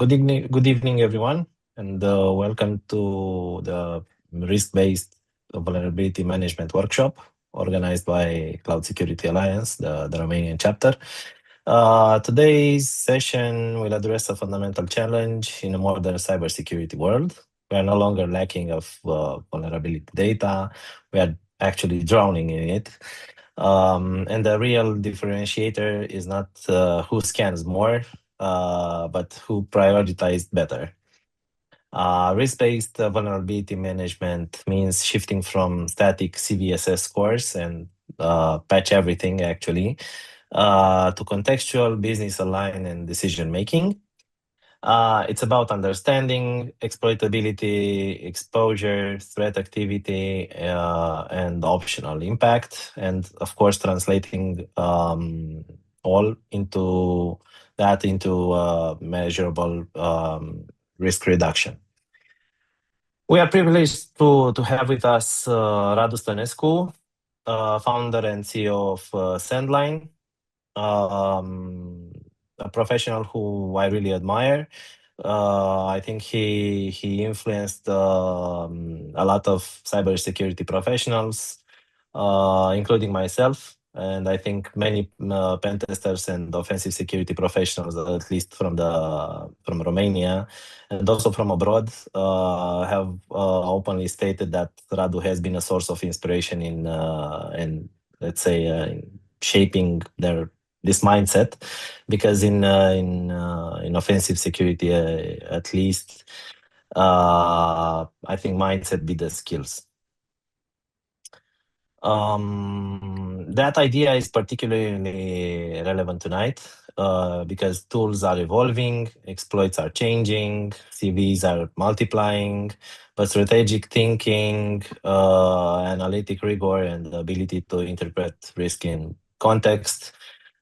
Good evening, everyone, and welcome to the risk-based vulnerability management workshop organized by Cloud Security Alliance, the Romanian chapter. Today's session will address a fundamental challenge in a modern cybersecurity world. We are no longer lacking of vulnerability data. We are actually drowning in it. And the real differentiator is not who scans more, but who prioritized better. Risk-based vulnerability management means shifting from static CVSS scores and patch everything actually to contextual business align and decision making. It's about understanding exploitability, exposure, threat activity, and optional impact, and of course translating all into measurable risk reduction. We are privileged to have with us Radu Stănescu, founder and CEO of Sandline, a professional who I really admire. I think he influenced a lot of cybersecurity professionals, including myself, and I think many pen testers and offensive security professionals, at least from Romania and also from abroad, have openly stated that Radu has been a source of inspiration in let's say shaping this mindset, because in offensive security, at least, I think mindset be the skills. That idea is particularly relevant tonight because tools are evolving, exploits are changing, CVs are multiplying, but strategic thinking, analytic rigor, and the ability to interpret risk in context,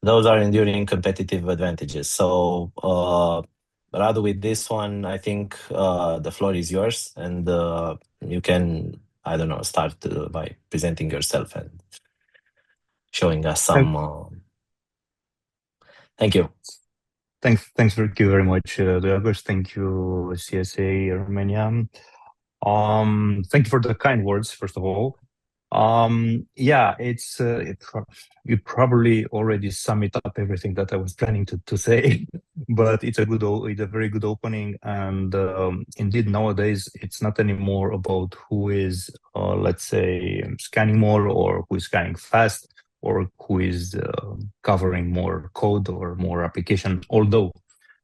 those are enduring competitive advantages. So, Radu, with this one, I think the floor is yours, and you can, I don't know, start by presenting yourself and showing us some. Thank you. Thank you very much, Dragos. Thank you, CSA Romania. Thank you for the kind words, first of all. Yeah, you probably already sum it up everything that I was planning to say, but it's a very good opening. And indeed, nowadays it's not anymore about who is, let's say, scanning more or who is scanning fast or who is covering more code or more application. Although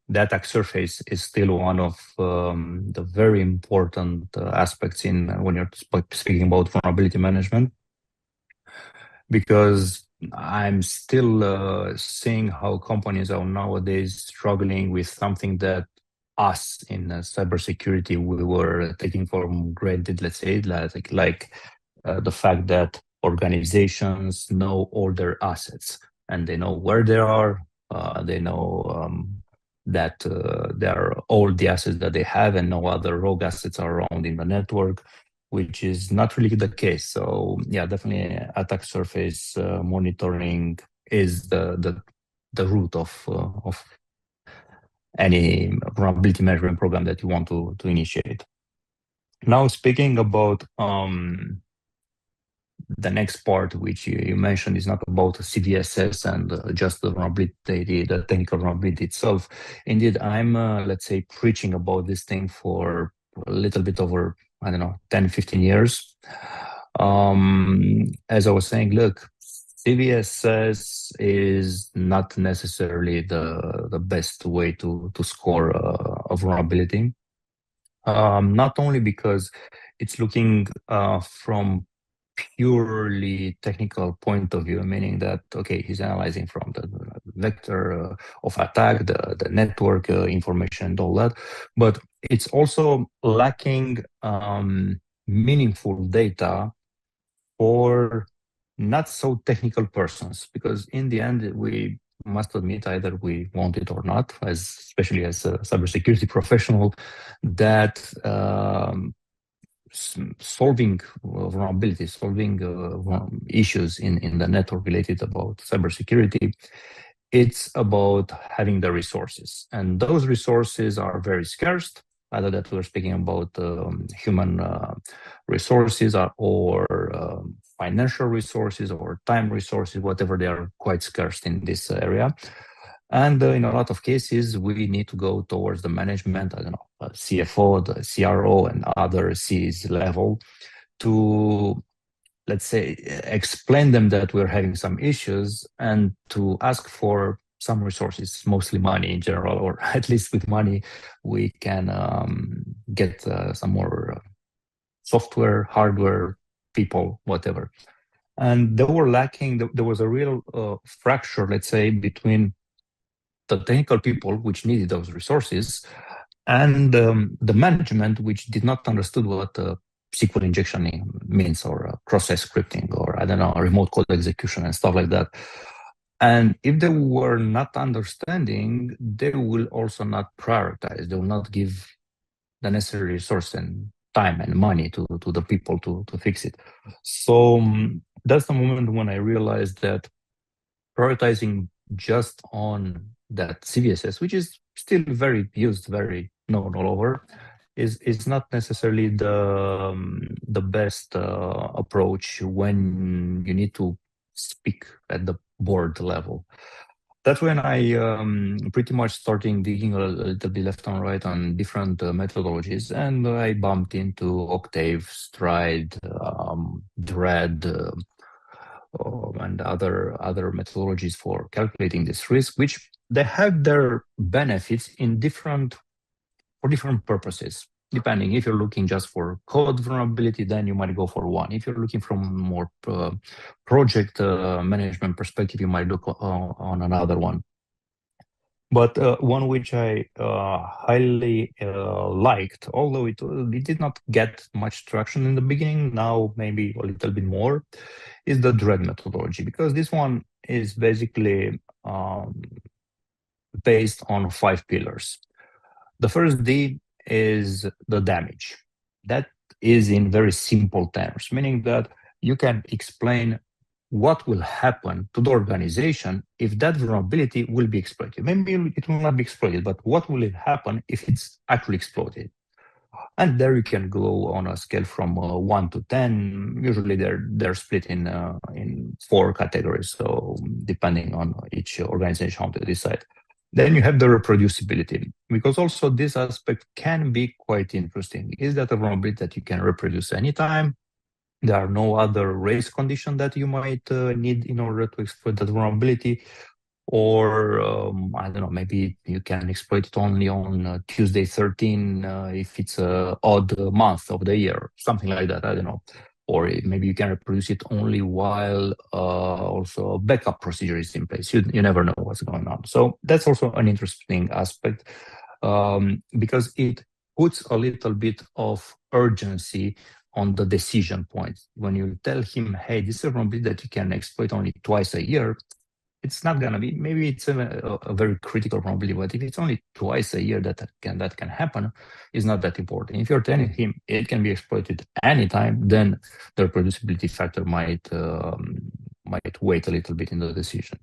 the attack surface is still one of the very important aspects when you're speaking about vulnerability management, because I'm still seeing how companies are nowadays struggling with something that us in cybersecurity we were taking for granted. Let's say like the fact that organizations know all their assets and they know where they are. They know that there are all the assets that they have and no other rogue assets are around in the network, which is not really the case. So yeah, definitely attack surface monitoring is the root of any vulnerability management program that you want to initiate. Now, speaking about the next part, which you mentioned, is not about CVSS and just the vulnerability, the technical vulnerability itself. Indeed, I'm, let's say, preaching about this thing for a little bit over, I don't know, 10, 15 years. As I was saying, look, CVSS is not necessarily the best way to score a vulnerability. Not only because it's looking from purely technical point of view, meaning that, okay, he's analyzing from the vector of attack, the network information and all that, but it's also lacking meaningful data for not so technical persons, because in the end, we must admit, either we want it or not, especially as a cybersecurity professional, that solving vulnerabilities, solving issues in the network related about cybersecurity it's about having the resources, and those resources are very scarce. Either that we're speaking about human resources or financial resources or time resources, whatever, they are quite scarce in this area. And in a lot of cases, we need to go towards the management, I don't know, CFO, the CRO, and other C's level to, let's say, explain them that we're having some issues and to ask for some resources, mostly money in general, or at least with money, we can get some more software, hardware, people, whatever. And they were lacking, there was a real fracture, let's say, between the technical people, which needed those resources, and the management, which did not understood what SQL injection means, or process scripting, or I don't know, remote code execution and stuff like that. And if they were not understanding, they will also not prioritize. They will not give the necessary resource and time and money to the people to fix it. So that's the moment when I realized that prioritizing just on that CVSS, which is still very used, very known all over, is not necessarily the best approach when you need to speak at the board level. That's when I pretty much started digging a little bit left and right on different methodologies, and I bumped into Octave, Stride, Dread, and other methodologies for calculating this risk, which they have their benefits in for different purposes. Depending, if you're looking just for code vulnerability, then you might go for one. If you're looking from more project management perspective, you might look on another one. But one which I highly liked, although it did not get much traction in the beginning, now maybe a little bit more, is the DREAD methodology, because this one is basically based on 5 pillars. The first D is the damage. That is in very simple terms, meaning that you can explain what will happen to the organization if that vulnerability will be exploited. Maybe it will not be exploited, but what will it happen if it's actually exploited? And there you can go on a scale from 1 to 10. Usually they're split in 4 categories, so depending on each organization how to decide. Then you have the reproducibility, because also this aspect can be quite interesting. Is that a vulnerability that you can reproduce anytime? There are no other race condition that you might need in order to exploit that vulnerability. Or I don't know, maybe you can exploit it only on Tuesday 13 if it's an odd month of the year, something like that, I don't know. Or maybe you can reproduce it only while also a backup procedure is in place. You never know what's going on. So that's also an interesting aspect because it puts a little bit of urgency on the decision point. When you tell him, hey, this is a vulnerability that you can exploit only twice a year, it's not gonna be, maybe it's a very critical vulnerability, but if it's only twice a year that can happen, is not that important. If you're telling him it can be exploited anytime, then the reproducibility factor might wait a little bit in the decision.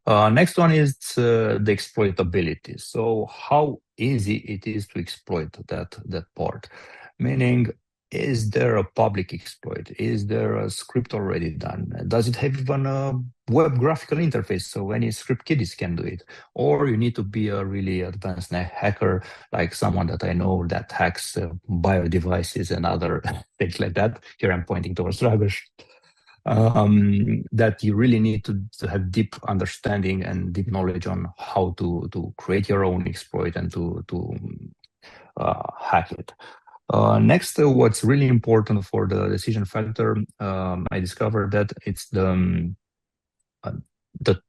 Next one is the exploitability. So how easy it is to exploit that part, meaning, is there a public exploit? Is there a script already done? Does it have even a web graphical interface so any script kiddies can do it? Or you need to be a really advanced hacker, like someone that I know that hacks bio devices and other things like that. Here I'm pointing towards Dragosh. That you really need to have deep understanding and deep knowledge on how to create your own exploit and to hack it. Next, what's really important for the decision factor, I discovered that it's the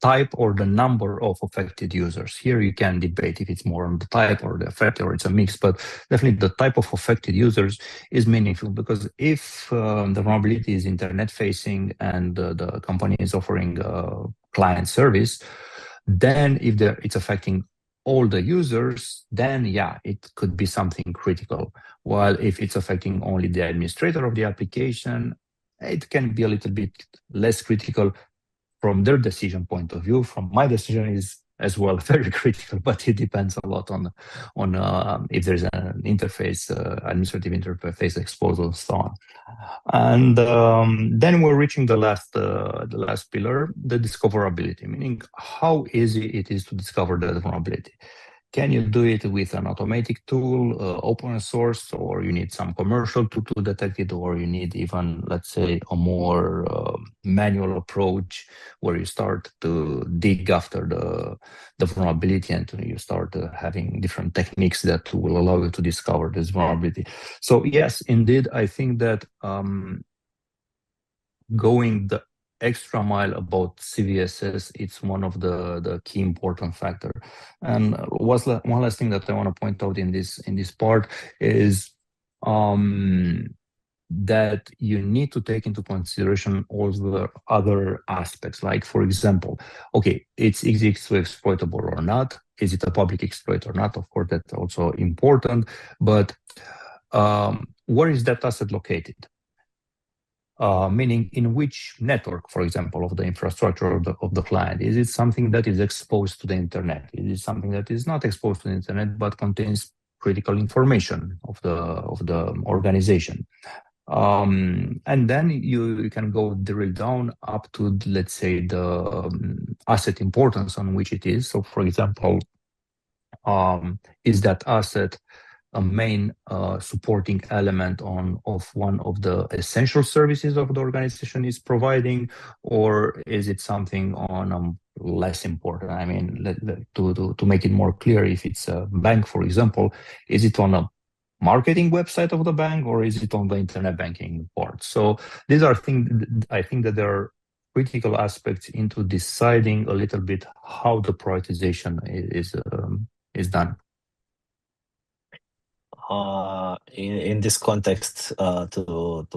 type or the number of affected users. Here you can debate if it's more on the type or the affected or it's a mix, but definitely the type of affected users is meaningful, because if the vulnerability is internet facing and the company is offering client service, then if it's affecting all the users, then yeah, it could be something critical. While if it's affecting only the administrator of the application, it can be a little bit less critical, from their decision point of view. From my decision is as well very critical, but it depends a lot on if there's an interface, administrative interface exposed and so on. And then we're reaching the last pillar, the discoverability, meaning how easy it is to discover the vulnerability. Can you do it with an automatic tool, open source, or you need some commercial to detect it, or you need even, let's say, a more manual approach where you start to dig after the vulnerability and you start having different techniques that will allow you to discover this vulnerability. So yes, indeed, I think that going the extra mile about CVSS, it's one of the key important factor. And one last thing that I want to point out in this part is that you need to take into consideration all the other aspects. Like, for example, okay, it's easy to exploitable or not? Is it a public exploit or not? Of course, that's also important. But where is that asset located? Meaning in which network, for example, of the infrastructure of the client? Is it something that is exposed to the internet? Is it something that is not exposed to the internet but contains critical information of the organization? And then you can go drill down up to, let's say, the asset importance on which it is. So, for example, is that asset a main supporting element of one of the essential services of the organization is providing, or is it something on less important? I mean, to make it more clear, if it's a bank, for example, is it on a marketing website of the bank, or is it on the internet banking part? So these are things, I think that there are critical aspects into deciding a little bit how the prioritization is done. In this context, to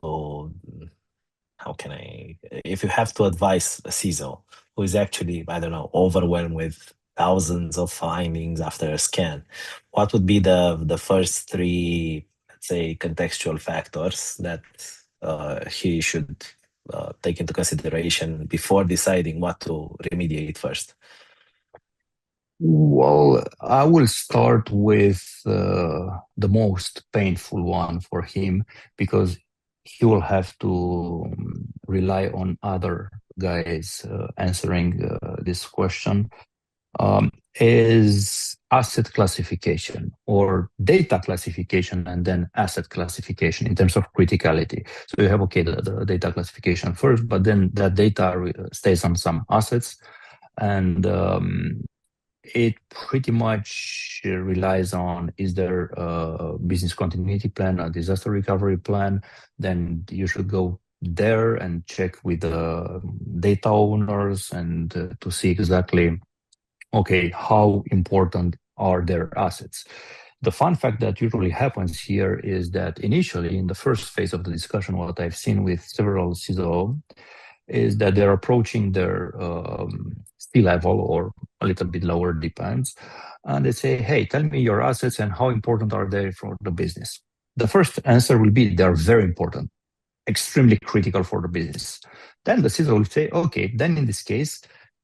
how can I, if you have to advise a CISO who is actually, I don't know, overwhelmed with thousands of findings after a scan, what would be the first three, let's say, contextual factors that he should take into consideration before deciding what to remediate first? Well, I will start with the most painful one for him, because he will have to rely on other guys answering this question. Is asset classification or data classification and then asset classification in terms of criticality. So you have, okay, the data classification first, but then that data stays on some assets, and it pretty much relies on, is there a business continuity plan, a disaster recovery plan? Then you should go there and check with the data owners and to see exactly, okay, how important are their assets? The fun fact that usually happens here is that initially, in the first phase of the discussion, what I've seen with several CISO is that they're approaching their C-level or a little bit lower, depends, and they say, hey, tell me your assets and how important are they for the business. The first answer will be they're very important, extremely critical for the business. Then the CISO will say, okay, then in this case,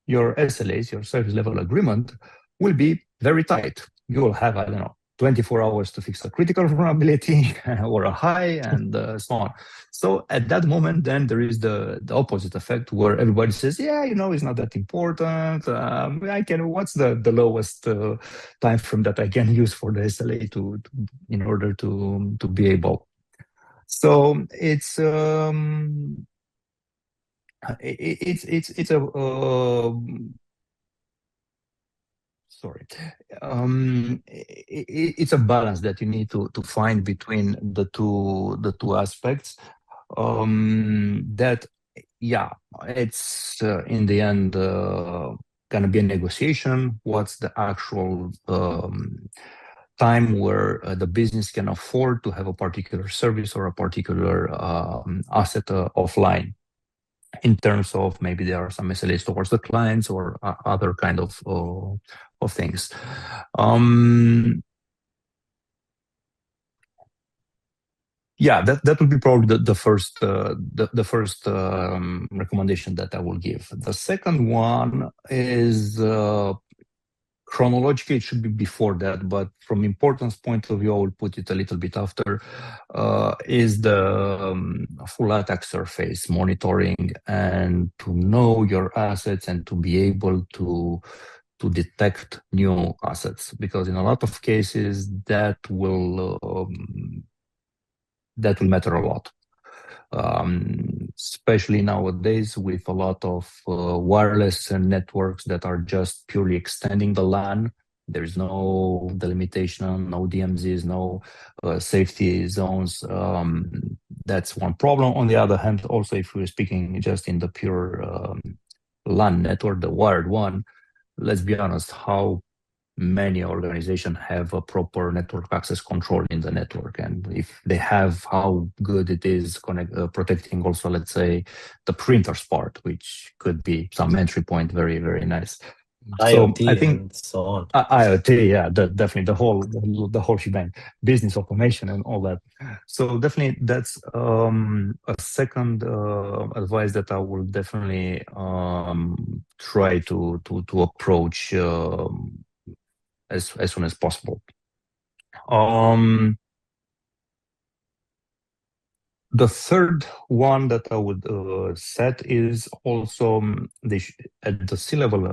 your SLAs, your service level agreement, will be very tight. You will have, I don't know, 24 hours to fix a critical vulnerability or a high, and so on. So at that moment, then there is the opposite effect where everybody says, yeah, it's not that important. What's the lowest time frame that I can use for the SLA in order to be able. So it's a sorry, it's a balance that you need to find between the two aspects. That, yeah, it's in the end gonna be a negotiation. What's the actual time where the business can afford to have a particular service or a particular asset offline, in terms of maybe there are some SLAs towards the clients or other kind of things. Yeah, that would be probably the first recommendation that I will give. The second one is chronologically it should be before that, but from importance point of view, I will put it a little bit after. Is the full attack surface monitoring and to know your assets and to be able to detect new assets, because in a lot of cases that will matter a lot, especially nowadays with a lot of wireless networks that are just purely extending the LAN. There's no delimitation, no DMZs, no safety zones. That's one problem. On the other hand, also, if we're speaking just in the pure LAN network, the wired one, let's be honest, how many organizations have a proper network access control in the network, and if they have, how good it is protecting also, let's say, the printers part, which could be some entry point, very very nice. So I IoT think and so on. IoT, yeah, definitely the whole shebang, business automation and all that. So definitely that's a second advice that I will definitely try to approach as soon as possible. Um, the third one that I would set is also at the C-level.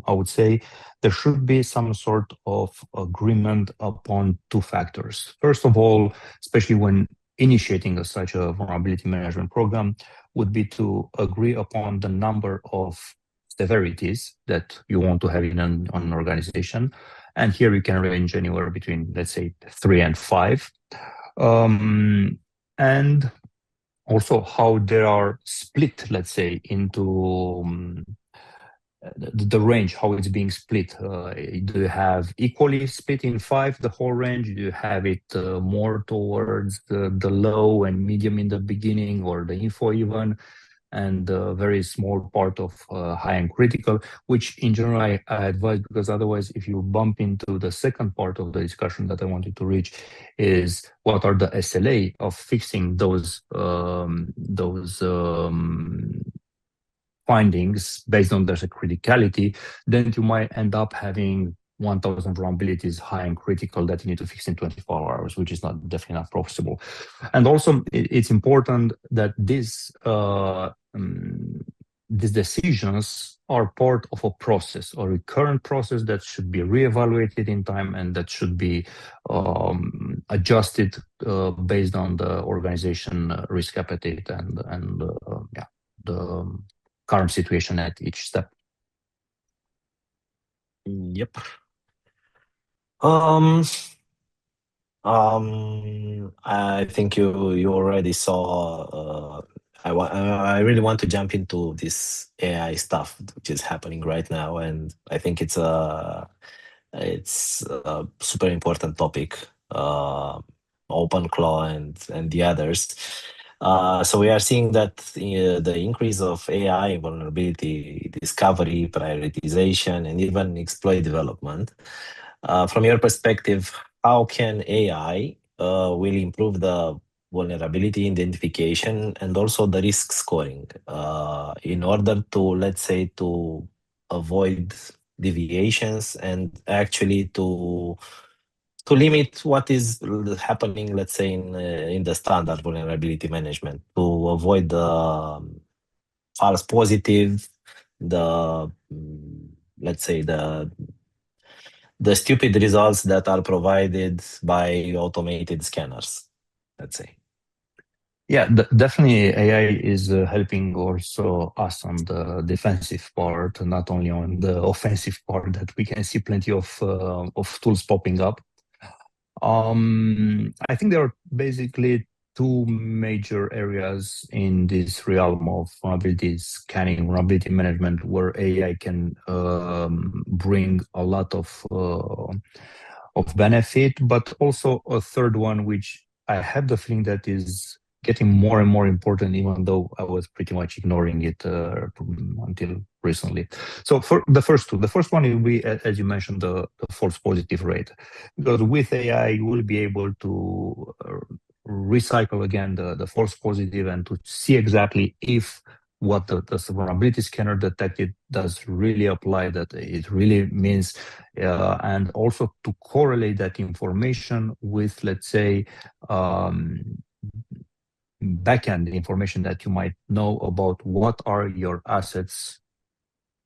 I would say there should be some sort of agreement upon two factors. First of all, especially when initiating such a vulnerability management program, would be to agree upon the number of severities that you want to have in an organization. And here you can range anywhere between, let's say, 3 and 5. Um, and also how they are split, let's say, into the range, how it's being split. Do you have equally split in 5 the whole range? Do you have it more towards the low and medium in the beginning, or the info even, and a very small part of high and critical, which in general I advise, because otherwise if you bump into the second part of the discussion that I wanted to reach, is what are the SLA of fixing those findings based on their criticality, then you might end up having 1,000 vulnerabilities high and critical that you need to fix in 24 hours, which is not definitely not possible. And also, it's important that these decisions are part of a process, a recurrent process that should be reevaluated in time and that should be adjusted based on the organization risk appetite and yeah, the current situation at each step. Yep. Um, I think you already saw. I really want to jump into this AI stuff which is happening right now, and I think it's a super important topic. OpenClaw and the others. So we are seeing that the increase of AI vulnerability discovery, prioritization, and even exploit development. From your perspective, how can AI will improve the vulnerability identification and also the risk scoring in order to, let's say, to avoid deviations and actually to limit what is happening, let's say, in the standard vulnerability management, to avoid the false positive, the let's say the stupid results that are provided by automated scanners, let's say. Yeah, definitely AI is helping also us on the defensive part, not only on the offensive part that we can see plenty of tools popping up. I think there are basically two major areas in this realm of vulnerability scanning, vulnerability management, where AI can bring a lot of benefit, but also a third one, which I have the feeling that is getting more and more important, even though I was pretty much ignoring it until recently. So for the first two, the first one will be, as you mentioned, the false positive rate, because with AI you will be able to recycle again the false positive and to see exactly if what the vulnerability scanner detected does really apply, that it really means, and also to correlate that information with, let's say, um, backend information that you might know about what are your assets,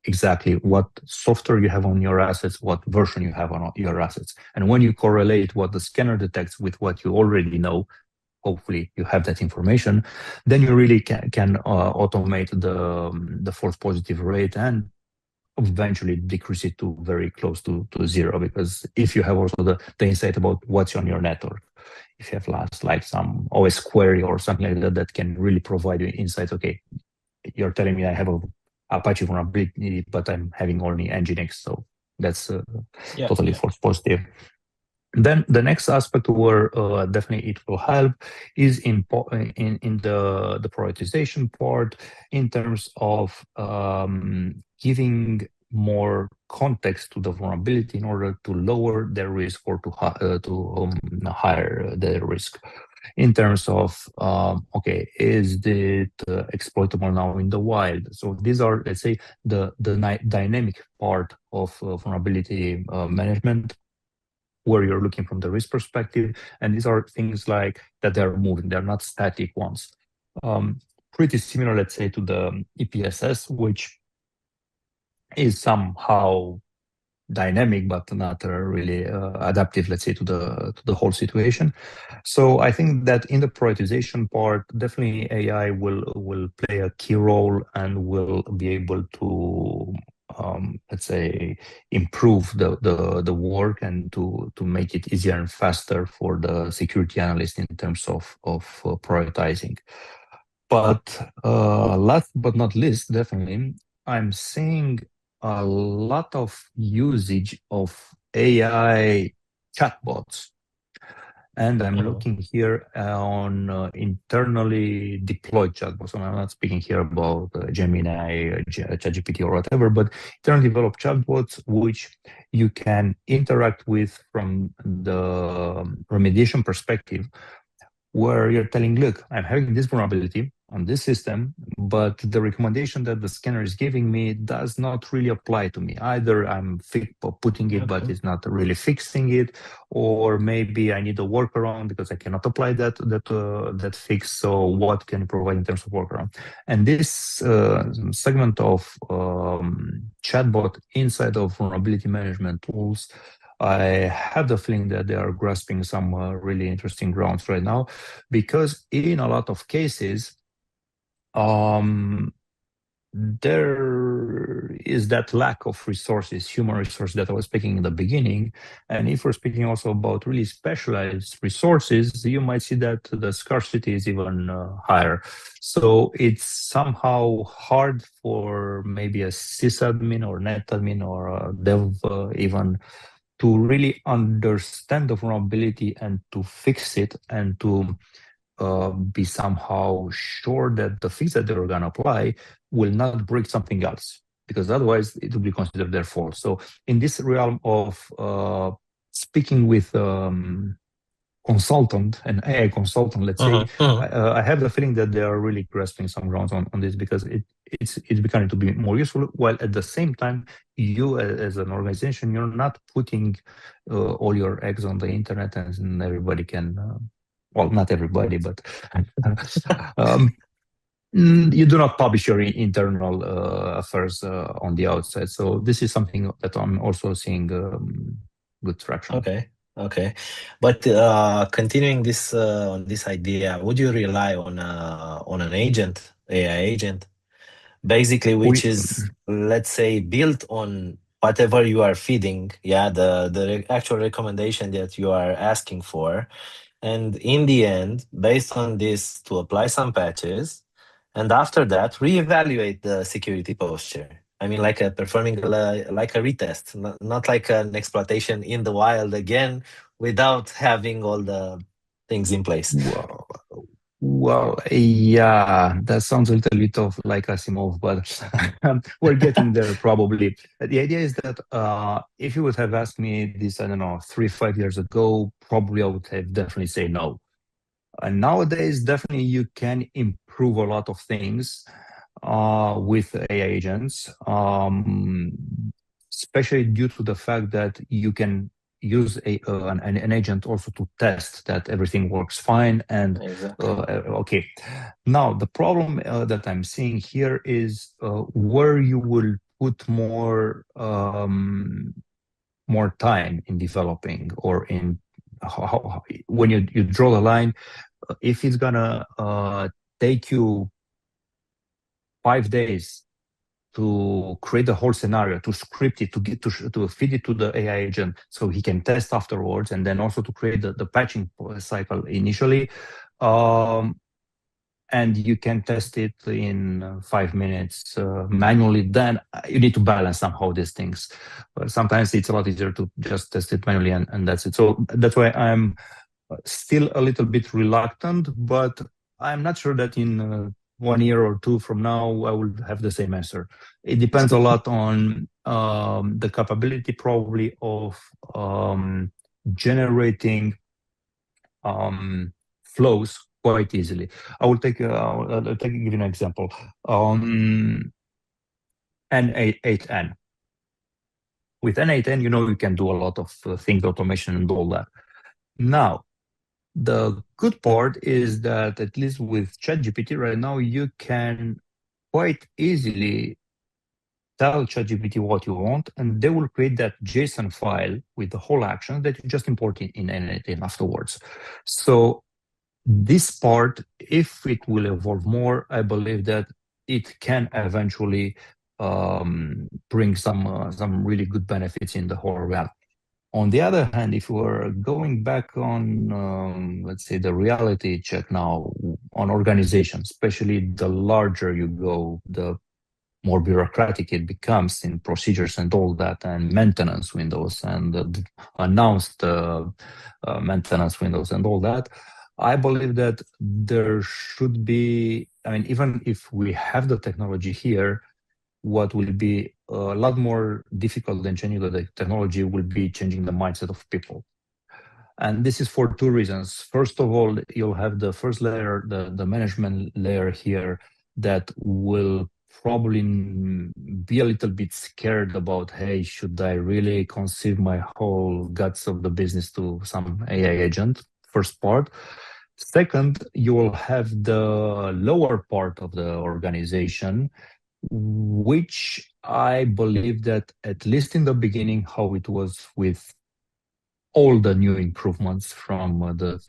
exactly what software you have on your assets, what version you have on your assets. And when you correlate what the scanner detects with what you already know, hopefully you have that information, then you really can automate the false positive rate and eventually decrease it to very close to zero. Because if you have also the insight about what's on your network, if you have last like some OS query or something like that, that can really provide you insights. Okay, you're telling me I have a Apache vulnerability, but I'm having only Nginx, so that's Yeah, totally yeah. false positive. Then the next aspect where definitely it will help is in the prioritization part, in terms of giving more context to the vulnerability in order to lower their risk or to higher their risk. In terms of okay, is it exploitable now in the wild? So these are, let's say, the dynamic part of vulnerability management, where you're looking from the risk perspective. And these are things like that they're moving, they're not static ones. Pretty similar, let's say, to the EPSS, which is somehow dynamic but not really adaptive, let's say, to the whole situation. So I think that in the prioritization part, definitely AI will play a key role and will be able to let's say improve the work and to make it easier and faster for the security analyst in terms of prioritizing. But last but not least, definitely, I'm seeing a lot of usage of AI chatbots. And I'm Mhm. looking here on internally deployed chatbots. So I'm not speaking here about Gemini, ChatGPT, or whatever, but internally developed chatbots, which you can interact with from the remediation perspective, where you're telling, look, I'm having this vulnerability on this system, but the recommendation that the scanner is giving me does not really apply to me. Either I'm putting it, but Okay. it's not really fixing it, or maybe I need a workaround because I cannot apply that fix. So what can you provide in terms of workaround? And this segment of chatbot inside of vulnerability management tools, I have the feeling that they are grasping some really interesting grounds right now, because in a lot of cases, um, there is that lack of resources, human resources that I was speaking in the beginning. And if we're speaking also about really specialized resources, you might see that the scarcity is even higher. So it's somehow hard for maybe a sysadmin or net admin or a dev even to really understand the vulnerability and to fix it, and to be somehow sure that the fix that they're going to apply will not break something else, because otherwise it will be considered their fault. So in this realm of speaking with consultant, an AI consultant, let's say, Mhm, mhm. I have the feeling that they are really grasping some grounds on this, because it's becoming to be more useful, while at the same time, you as an organization, you're not putting all your eggs on the internet, and everybody can, well, not everybody, but um, you do not publish your internal affairs on the outside. So this is something that I'm also seeing good traction. Okay. Okay. But continuing this on this idea, would you rely on an agent, AI agent, basically, which We, is, let's say, built on whatever you are feeding, yeah, the actual recommendation that you are asking for, and in the end, based on this, to apply some patches, and after that, reevaluate the security posture. I mean, like performing like a retest, not like an exploitation in the wild again, without having all the things in place. well, Well, yeah, that sounds a little bit of like Asimov, but we're getting there probably. The idea is that if you would have asked me this, I don't know, 3, 5 years ago, probably I would have definitely say no. And nowadays, definitely you can improve a lot of things with AI agents, especially due to the fact that you can use an agent also to test that everything works fine. And Exactly. okay, now the problem that I'm seeing here is where you will put more time in developing, or in when you draw the line, if it's gonna take you 5 days to create the whole scenario, to script it, to get to feed it to the AI agent so he can test afterwards, and then also to create the patching cycle initially. Um, and you can test it in 5 minutes manually, then you need to balance somehow these things. But sometimes it's a lot easier to just test it manually, and that's it. So that's why I'm still a little bit reluctant, but I'm not sure that in 1 year or two from now I will have the same answer. It depends a lot on the capability probably of generating flows quite easily. I'll give you an example. N8N. With N8N, you can do a lot of things, automation and all that. Now, the good part is that at least with ChatGPT right now, you can quite easily tell ChatGPT what you want, and they will create that JSON file with the whole action that you just import in N8N afterwards. So this part, if it will evolve more, I believe that it can eventually bring some really good benefits in the whole realm. On the other hand, if we're going back on, let's say, the reality check now on organizations, especially the larger you go, the more bureaucratic it becomes in procedures and all that, and maintenance windows and announced maintenance windows and all that. I believe that there should be, I mean, even if we have the technology here, what will be a lot more difficult than changing the technology will be changing the mindset of people. And this is for two reasons. First of all, you'll have the first layer, the management layer here, that will probably be a little bit scared about, hey, should I really conceive my whole guts of the business to some AI agent? First part. Second, you will have the lower part of the organization, which I believe that at least in the beginning, how it was with all the new improvements from the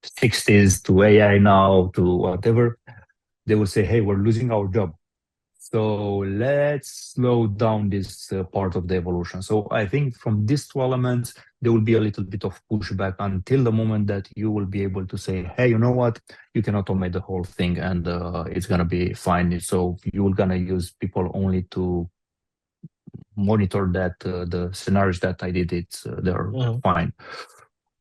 60s to AI now to whatever, they will say, hey, we're losing our job. So let's slow down this part of the evolution. So I think from these two elements, there will be a little bit of pushback until the moment that you will be able to say, hey, you know what? You can automate the whole thing and it's going to be fine. So you're going to use people only to monitor that the scenarios that I did, they're Mhm. fine.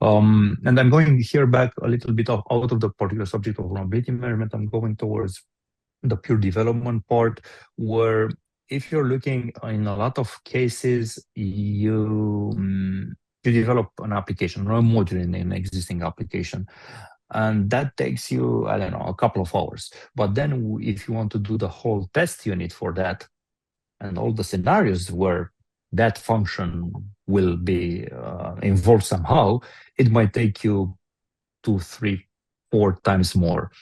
And I'm going here back a little bit out of the particular subject of vulnerability management. I'm going towards the pure development part, where if you're looking in a lot of cases, you develop an application or a module in an existing application. And that takes you, I don't know, a couple of hours. But then if you want to do the whole test unit for that, and all the scenarios where that function will be involved somehow, it might take you 2, 3, 4 times more.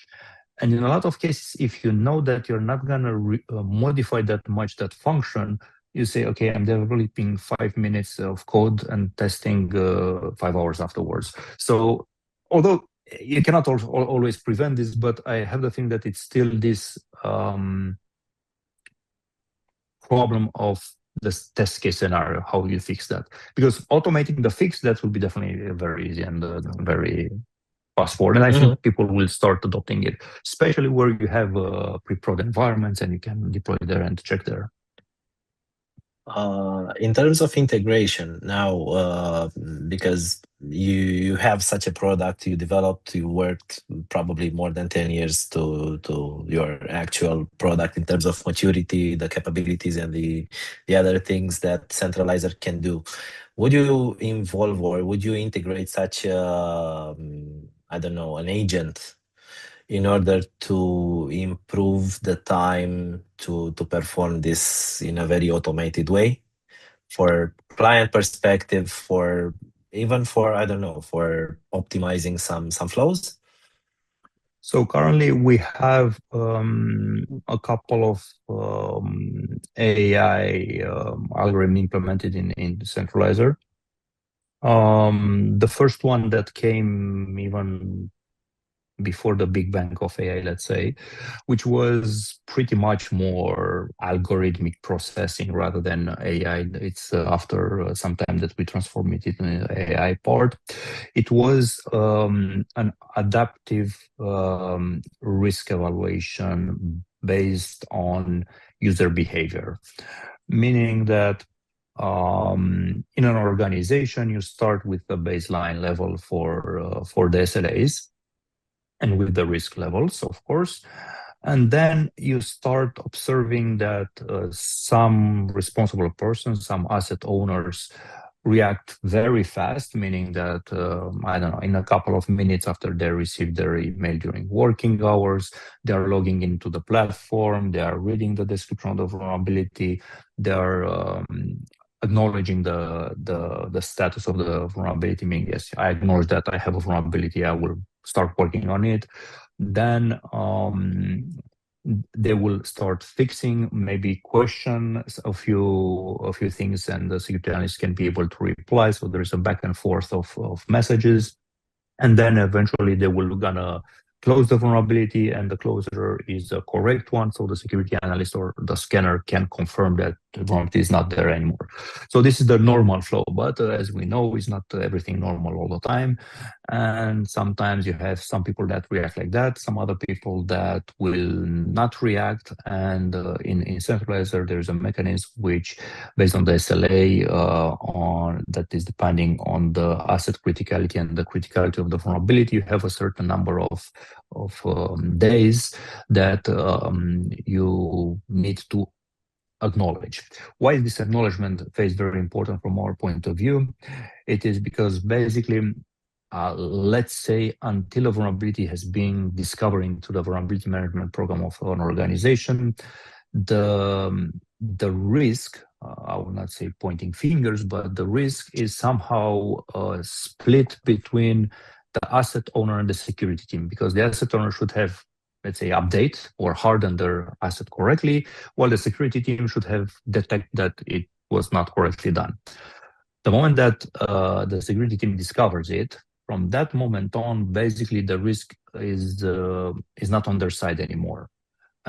And in a lot of cases, if you know that you're not going to modify that much that function, you say, okay, I'm developing 5 minutes of code and testing 5 hours afterwards. So although you cannot always prevent this, but I have the thing that it's still this problem of this test case scenario, how you fix that. Because automating the fix, that will be definitely very easy and very fast forward. And I think Mhm. people will start adopting it, especially where you have pre-prod environments and you can deploy there and check there. In terms of integration now, because you have such a product you developed, you worked probably more than 10 years to your actual product in terms of maturity, the capabilities, and the other things that centralizer can do. Would you involve or would you integrate such I don't know, an agent in order to improve the time to perform this in a very automated way for client perspective, for even for, I don't know, for optimizing some flows? So currently we have a couple of AI algorithm implemented in the centralizer. The first one that came even before the big bang of AI, let's say, which was pretty much more algorithmic processing rather than AI. It's after some time that we transform it into an AI part. It was an adaptive risk evaluation based on user behavior, meaning that in an organization, you start with the baseline level for the SLAs and with the risk levels, of course. And then you start observing that some responsible persons, some asset owners react very fast, meaning that, I don't know, in a couple of minutes after they receive their email during working hours, they are logging into the platform, they are reading the description of the vulnerability, they are acknowledging the status of the vulnerability, meaning, yes, I acknowledge that I have a vulnerability, I will start working on it. Then they will start fixing, maybe question a few things, and the security analyst can be able to reply. So there is a back and forth of messages, and then eventually they will gonna close the vulnerability, and the closure is a correct one, so the security analyst or the scanner can confirm that the vulnerability is not there anymore. So this is the normal flow, but as we know, it's not everything normal all the time, and sometimes you have some people that react like that, some other people that will not react, and in centralizer there is a mechanism which, based on the SLA, on that is depending on the asset criticality and the criticality of the vulnerability, you have a certain number of days that you need to acknowledge. Why is this acknowledgement phase very important from our point of view? It is because basically, let's say until a vulnerability has been discovered into the vulnerability management program of an organization, the risk, I will not say pointing fingers, but the risk is somehow split between the asset owner and the security team, because the asset owner should have, let's say, update or harden their asset correctly, while the security team should have detect that it was not correctly done. The moment that the security team discovers it, from that moment on, basically the risk is not on their side anymore,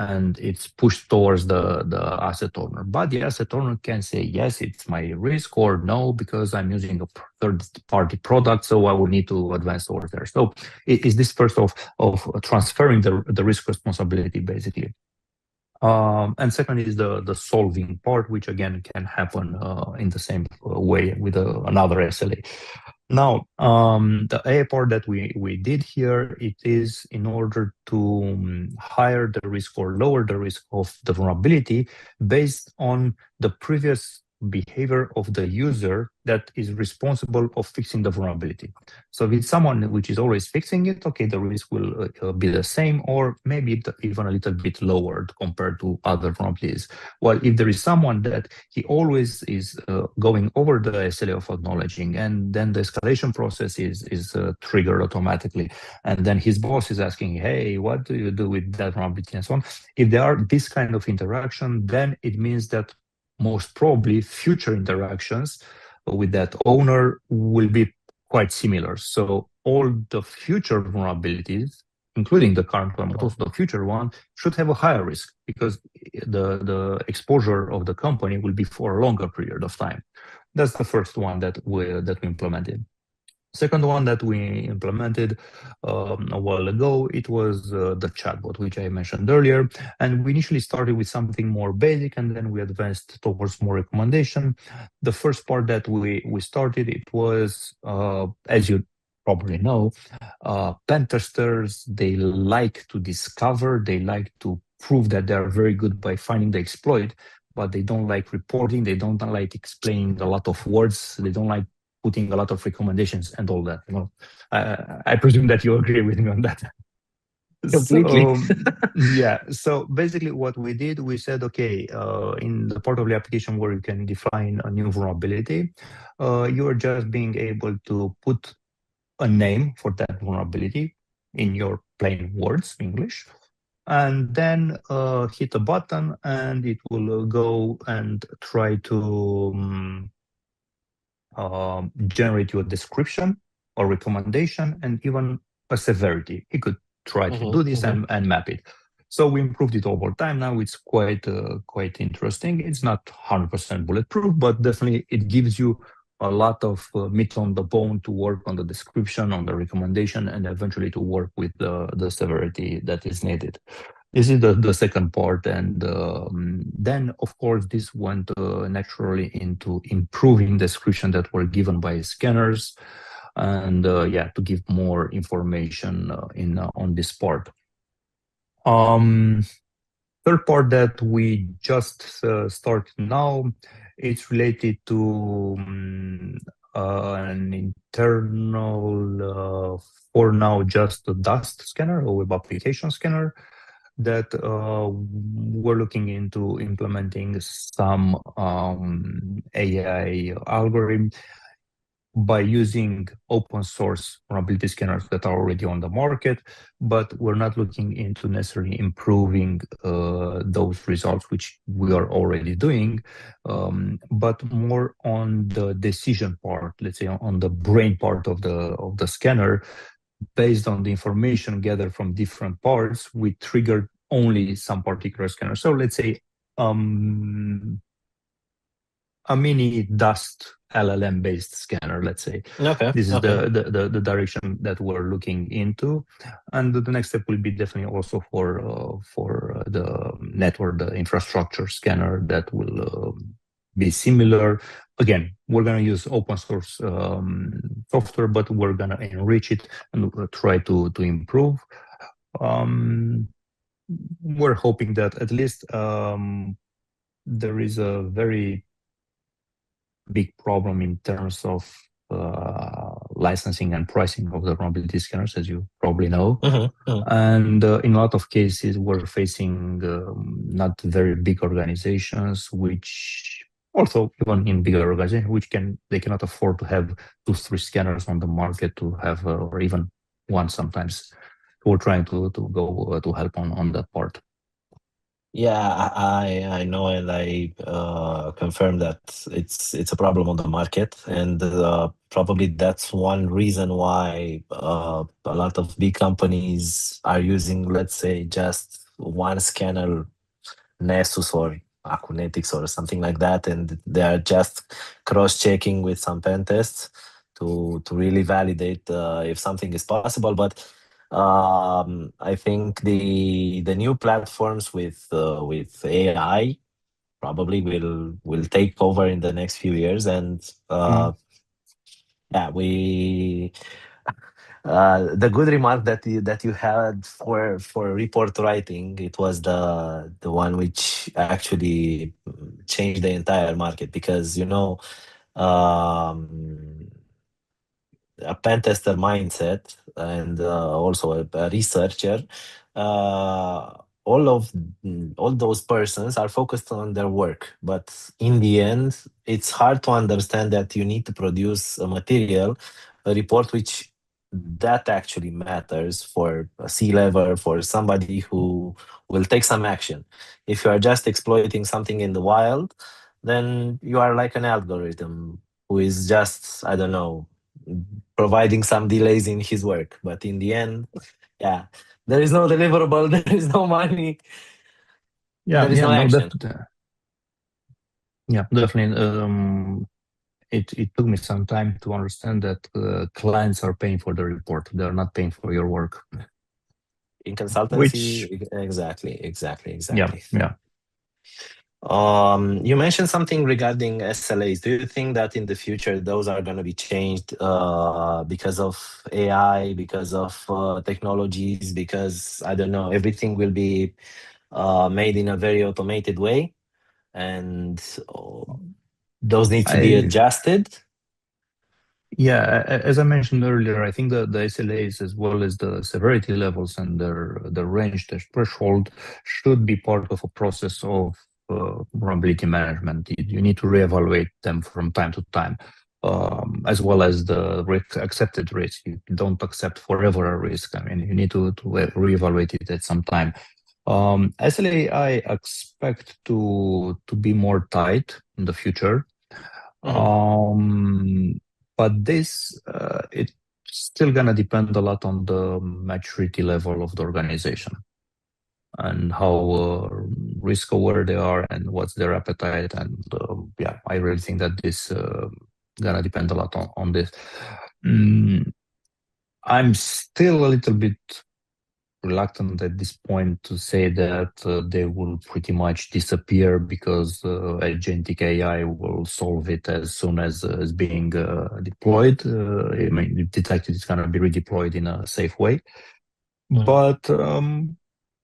and it's pushed towards the asset owner. But the asset owner can say, yes, it's my risk, or no, because I'm using a third-party product, so I will need to advance towards there. So it is this first of transferring the risk responsibility, basically. And second is the solving part, which again can happen in the same way with another SLA. Now, the A part that we did here, it is in order to higher the risk or lower the risk of the vulnerability based on the previous behavior of the user that is responsible of fixing the vulnerability. So if it's someone which is always fixing it, okay, the risk will be the same, or maybe even a little bit lowered compared to other vulnerabilities. Well, if there is someone that he always is going over the SLA of acknowledging, and then the escalation process is triggered automatically, and then his boss is asking, hey, what do you do with that vulnerability and so on. If there are this kind of interaction, then it means that most probably future interactions with that owner will be quite similar. So all the future vulnerabilities, including the current one, but also the future one, should have a higher risk, because the exposure of the company will be for a longer period of time. That's the first one that we implemented. Second one that we implemented a while ago, it was the chatbot, which I mentioned earlier. And we initially started with something more basic, and then we advanced towards more recommendation. The first part that we started, it was, as you probably know, pen testers, they like to discover, they like to prove that they are very good by finding the exploit, but they don't like reporting, they don't like explaining a lot of words, they don't like putting a lot of recommendations and all that. I presume that you agree with me on that. Completely. So yeah, so basically what we did, we said, okay, in the part of the application where you can define a new vulnerability, you are just being able to put a name for that vulnerability in your plain words, English, and then hit a button and it will go and try to generate you a description or recommendation and even a severity. It could try to Hmm. do this Hmm. and map it. So we improved it over time. Now it's quite interesting. It's not 100% bulletproof, but definitely it gives you a lot of meat on the bone to work on the description, on the recommendation, and eventually to work with the severity that is needed. This is the second part. And then, of course, this went naturally into improving description that were given by scanners and yeah, to give more information in on this part. Um, Third part that we just start now, it's related to an internal, for now, just a dust scanner or web application scanner that we're looking into implementing some AI algorithm by using open source vulnerability scanners that are already on the market, but we're not looking into necessarily improving those results, which we are already doing, but more on the decision part, let's say on the brain part of the scanner. Based on the information gathered from different parts, we triggered only some particular scanner. So let's say um, a mini dust LLM based scanner, let's say. Okay. This is Okay. the direction that we're looking into. And the next step will be definitely also for the network, the infrastructure scanner that will be similar. Again, we're going to use open source software, but we're going to enrich it and try to improve. Um, we're hoping that at least there is a very big problem in terms of licensing and pricing of the vulnerability scanners, as you probably know. Hmm. Hmm. And in a lot of cases, we're facing not very big organizations, which also even in bigger organizations, which they cannot afford to have two, three scanners on the market to have, or even one sometimes. We're trying to go to help on that part. Yeah, I know, and I confirm that it's a problem on the market, and probably that's one reason why a lot of big companies are using, let's say, just one scanner, Nessus or Acunetics or something like that, and they are just cross-checking with some pen tests to really validate if something is possible. But I think the new platforms with AI probably will take over in the next few years, and Mm. yeah, we the good remark that you had for report writing, it was the one which actually changed the entire market, because um, a pen tester mindset and also a researcher, uh, all of all those persons are focused on their work, but in the end it's hard to understand that you need to produce a material, a report which that actually matters for a C level, for somebody who will take some action. If you are just exploiting something in the wild, then you are like an algorithm who is just, I don't know, providing some delays in his work. But in the end, yeah, there is no deliverable, there is no money, Yeah, there is yeah, no no, action. yeah, definitely. It took me some time to understand that clients are paying for the report. They are not paying for your work, In consultancy, which, exactly, exactly, yeah, exactly. yeah. You mentioned something regarding SLAs. Do you think that in the future those are going to be changed because of AI, because of technologies, because I don't know, everything will be made in a very automated way, and those need to be I adjusted? Yeah, as I mentioned earlier, I think the SLAs as well as the severity levels and the range, the threshold should be part of a process of vulnerability management. You need to reevaluate them from time to time, as well as the risk, accepted risk. You don't accept forever a risk. I mean, you need to reevaluate it at some time. SLA, I expect to be more tight in the future. Mhm. Um, but this it's still gonna depend a lot on the maturity level of the organization and how risk aware they are and what's their appetite. And yeah, I really think that this gonna depend a lot on this. Mm, I'm still a little bit reluctant at this point to say that they will pretty much disappear because agentic AI will solve it as soon as being deployed. I mean, if detected, it's going to be redeployed in a safe way. Mhm. But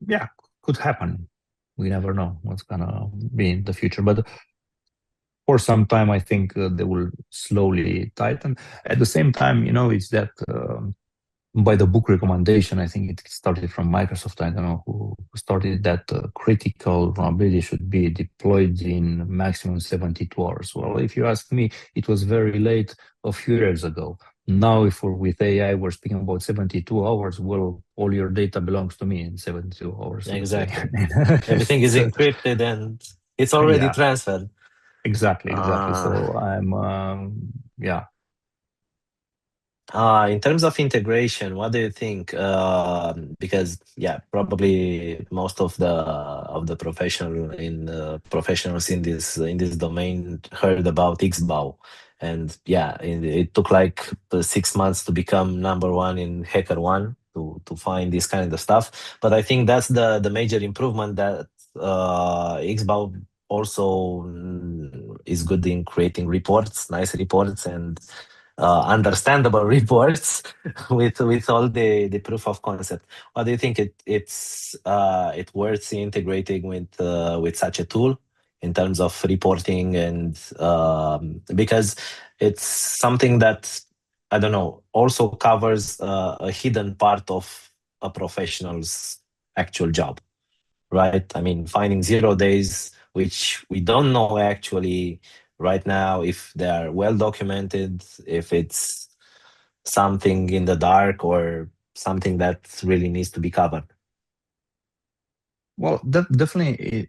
yeah, could happen. We never know what's going to be in the future. But for some time, I think they will slowly tighten. At the same time, it's that. By the book recommendation, I think it started from Microsoft. I don't know who started that critical vulnerability should be deployed in maximum 72 hours. Well, if you ask me, it was very late a few years ago. Now, if we're with AI, we're speaking about 72 hours. Well, all your data belongs to me in 72 hours, let's say. Exactly. Everything is So, encrypted and it's already yeah, transferred. exactly. Uh, So yeah. In terms of integration, what do you think? Because yeah, probably most of the professionals in this domain heard about XBOW, and yeah, it took like 6 months to become number one in HackerOne to find this kind of stuff. But I think that's the major improvement that XBOW also is good in creating reports, nice reports, and understandable reports with all the proof of concept. What do you think it worth integrating with such a tool in terms of reporting and because it's something that I don't know also covers a hidden part of a professional's actual job, right? I mean, finding 0 days, which we don't know actually right now if they are well documented, if it's something in the dark or something that really needs to be covered. Well, definitely,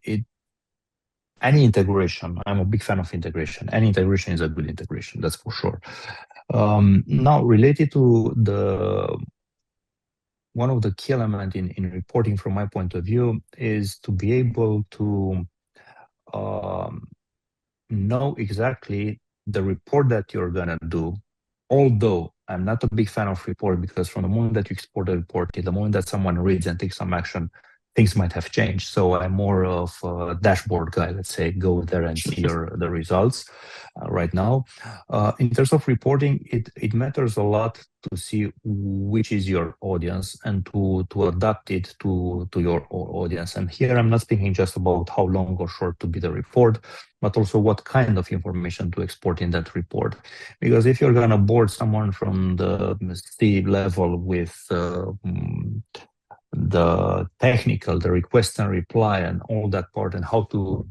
any integration, I'm a big fan of integration. Any integration is a good integration, that's for sure. Now, related to the one of the key element in reporting from my point of view is to be able to um, know exactly the report that you're gonna do. Although I'm not a big fan of report because from the moment that you export a report, the moment that someone reads and takes some action, things might have changed. So I'm more of a dashboard guy. Let's say go there and see the results right now. In terms of reporting, it matters a lot to see which is your audience and to adapt it to your audience. And here I'm not speaking just about how long or short to be the report, but also what kind of information to export in that report. Because if you're gonna board someone from the C level with the technical, the request and reply, and all that part, and how to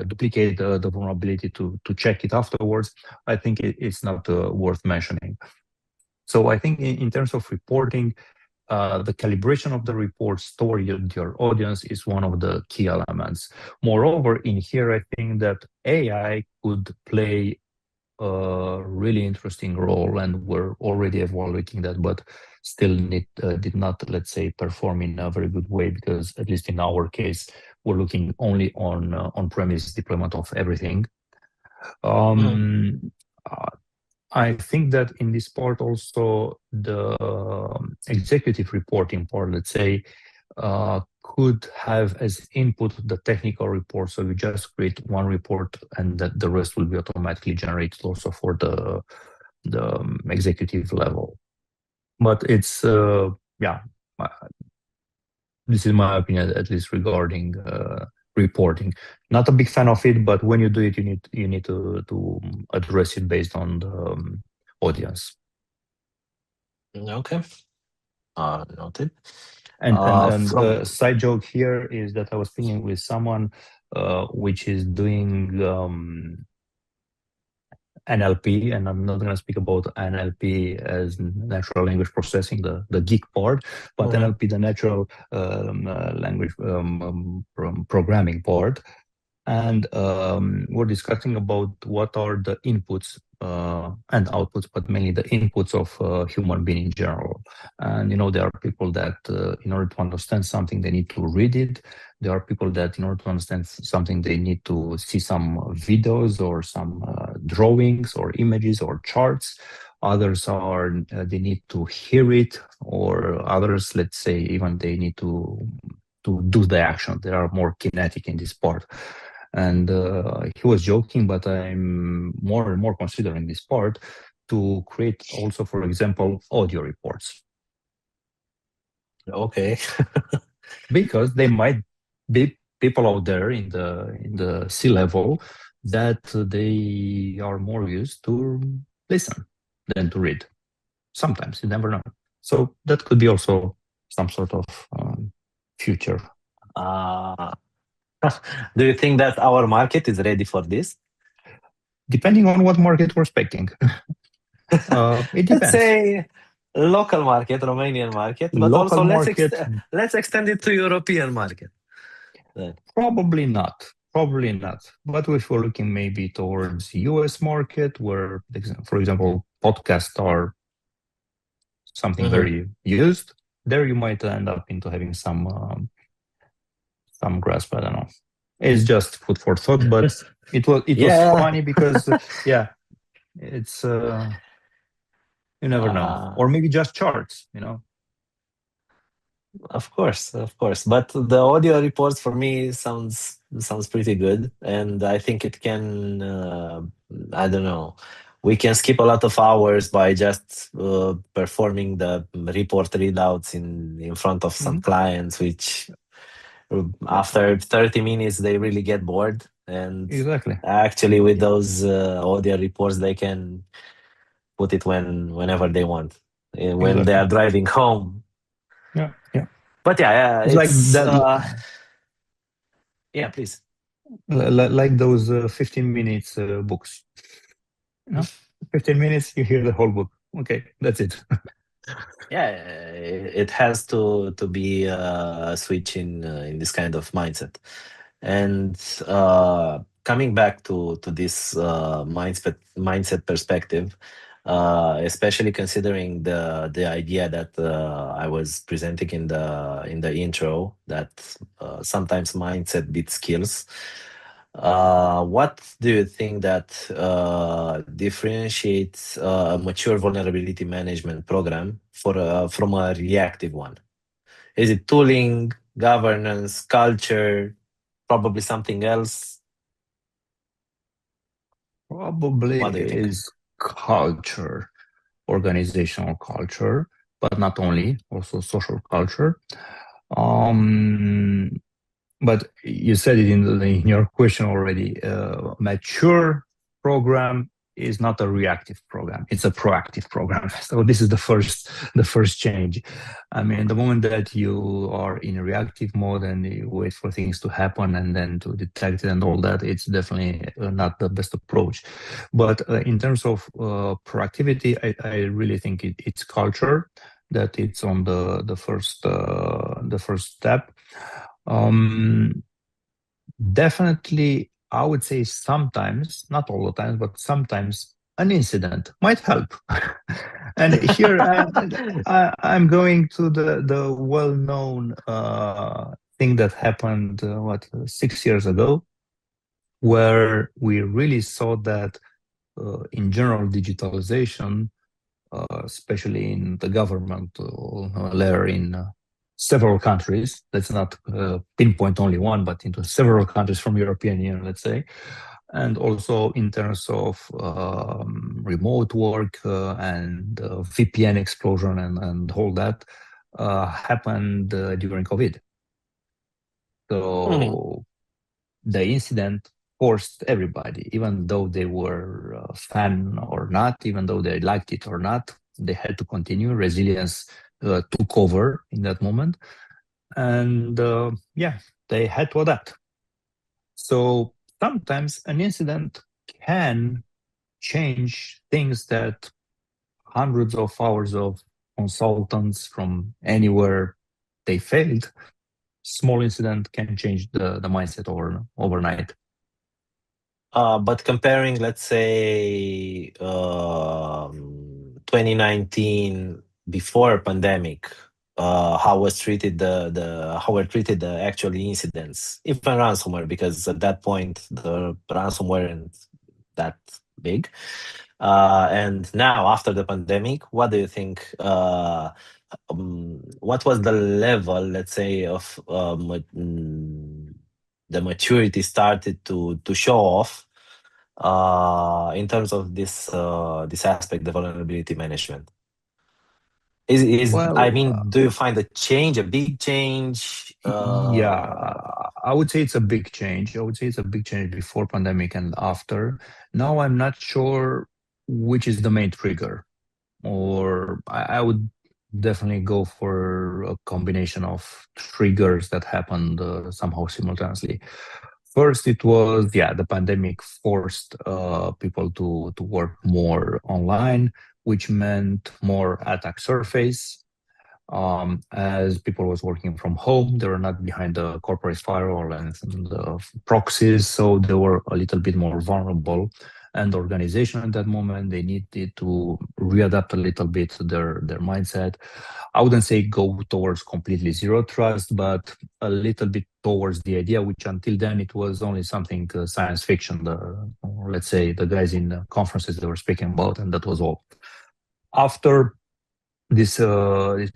duplicate the vulnerability to check it afterwards, I think it's not worth mentioning. So I think in terms of reporting, the calibration of the reports toward your audience is one of the key elements. Moreover, in here, I think that AI could play a really interesting role, and we're already evaluating that, but still did not, let's say, perform in a very good way because at least in our case, we're looking only on-premise deployment of everything. Mhm. Um, I think that in this part also the executive reporting part, let's say, could have as input the technical report. So you just create one report and that the rest will be automatically generated also for the executive level. But it's yeah, uh, this is my opinion at least regarding reporting. Not a big fan of it, but when you do it, you need to address it based on audience. Okay. Noted. And From side joke here is that I was speaking with someone which is doing NLP, and I'm not going to speak about NLP as natural language processing, the geek part, but Mhm. NLP, the natural language programming part. And we're discussing about what are the inputs and outputs, but mainly the inputs of human being in general. And there are people that, in order to understand something, they need to read it. There are people that, in order to understand something, they need to see some videos or some drawings or images or charts. Others are they need to hear it, or others, let's say, even they need to do the action. They are more kinetic in this part. And he was joking, but I'm more and more considering this part to create also, for example, audio reports, okay. because they might be people out there in the sea level that they are more used to listen than to read. Sometimes you never know. So that could be also some sort of future. Uh, do you think that our market is ready for this? Depending on what market we're speaking, it Let's depends. say local market, Romanian market, but Local also market, let's extend it to European market. Then. probably not. Probably not. But if we're looking maybe towards US market, where, for example, podcasts are something Mhm. very used, there you might end up into having some grasp. I don't know. It's just food for thought, but it was Yeah. funny because yeah, it's you never know, Uh, or maybe just charts. of course, of course. But the audio reports for me sounds pretty good, and I think it can. I don't know. We can skip a lot of hours by just performing the report readouts in front of some Mhm. clients, which Yeah, after 30 minutes they really get bored. And exactly. actually, with Yeah, those audio reports, they can put it whenever they want, when they exactly. are driving home. Yeah, yeah. But yeah, It's like it's that. yeah, please. Like those 15 minutes books. You know, 15 minutes, you hear the whole book. Okay, that's it. Yeah, it has to be a switch in this kind of mindset. And coming back to this mindset perspective, especially considering the idea that I was presenting in the intro, that sometimes mindset beats skills. What do you think that differentiates a mature vulnerability management program from a reactive one? Is it tooling, governance, culture, probably something else? Probably What do you think? is culture, organizational culture, but not only, also social culture. Um, But you said it in your question already. Mature program is not a reactive program; it's a proactive program. So this is the first change. I mean, the moment that you are in a reactive mode and you wait for things to happen and then to detect it and all that, it's definitely not the best approach. But in terms of proactivity, I really think it's culture that it's on the first step. um, Definitely, I would say sometimes, not all the times, but sometimes an incident might help. And here I'm going to the well-known thing that happened, 6 years ago, where we really saw that in general digitalization, especially in the government layer in several countries. Let's not pinpoint only one, but into several countries from European Union, let's say. And also in terms of remote work and VPN explosion and all that happened during COVID. Mhm. So the incident forced everybody, even though they were a fan or not, even though they liked it or not, they had to continue. Resilience took over in that moment, and yeah, they had to adapt. So sometimes an incident can change things that hundreds of hours of consultants from anywhere they failed. Small incident can change the mindset overnight. But comparing, let's say, 2019 before pandemic, how was treated the how were treated the actual incidents, even ransomware, because at that point the ransomware weren't that big. And now after the pandemic, what do you think? What was the level, let's say, of the maturity started to show off in terms of this aspect, the vulnerability management? Is I Well, mean, do you find a change, a big change? yeah, I would say it's a big change. I would say it's a big change before pandemic and after. Now I'm not sure which is the main trigger, or I would definitely go for a combination of triggers that happened somehow simultaneously. First, it was, yeah, the pandemic forced people to work more online, which meant more attack surface. As people was working from home, they were not behind the corporate firewall and the proxies, so they were a little bit more vulnerable. And the organization at that moment, they needed to readapt a little bit to their mindset. I wouldn't say go towards completely zero trust, but a little bit towards the idea, which until then it was only something science fiction. Or let's say the guys in the conferences they were speaking about, and that was all. After this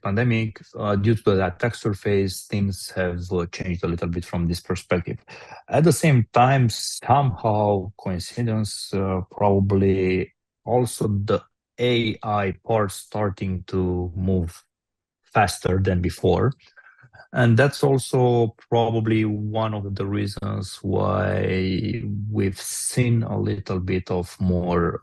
pandemic, due to the attack surface, things have changed a little bit from this perspective. At the same time, somehow coincidence, probably also the AI part starting to move faster than before. And that's also probably one of the reasons why we've seen a little bit of more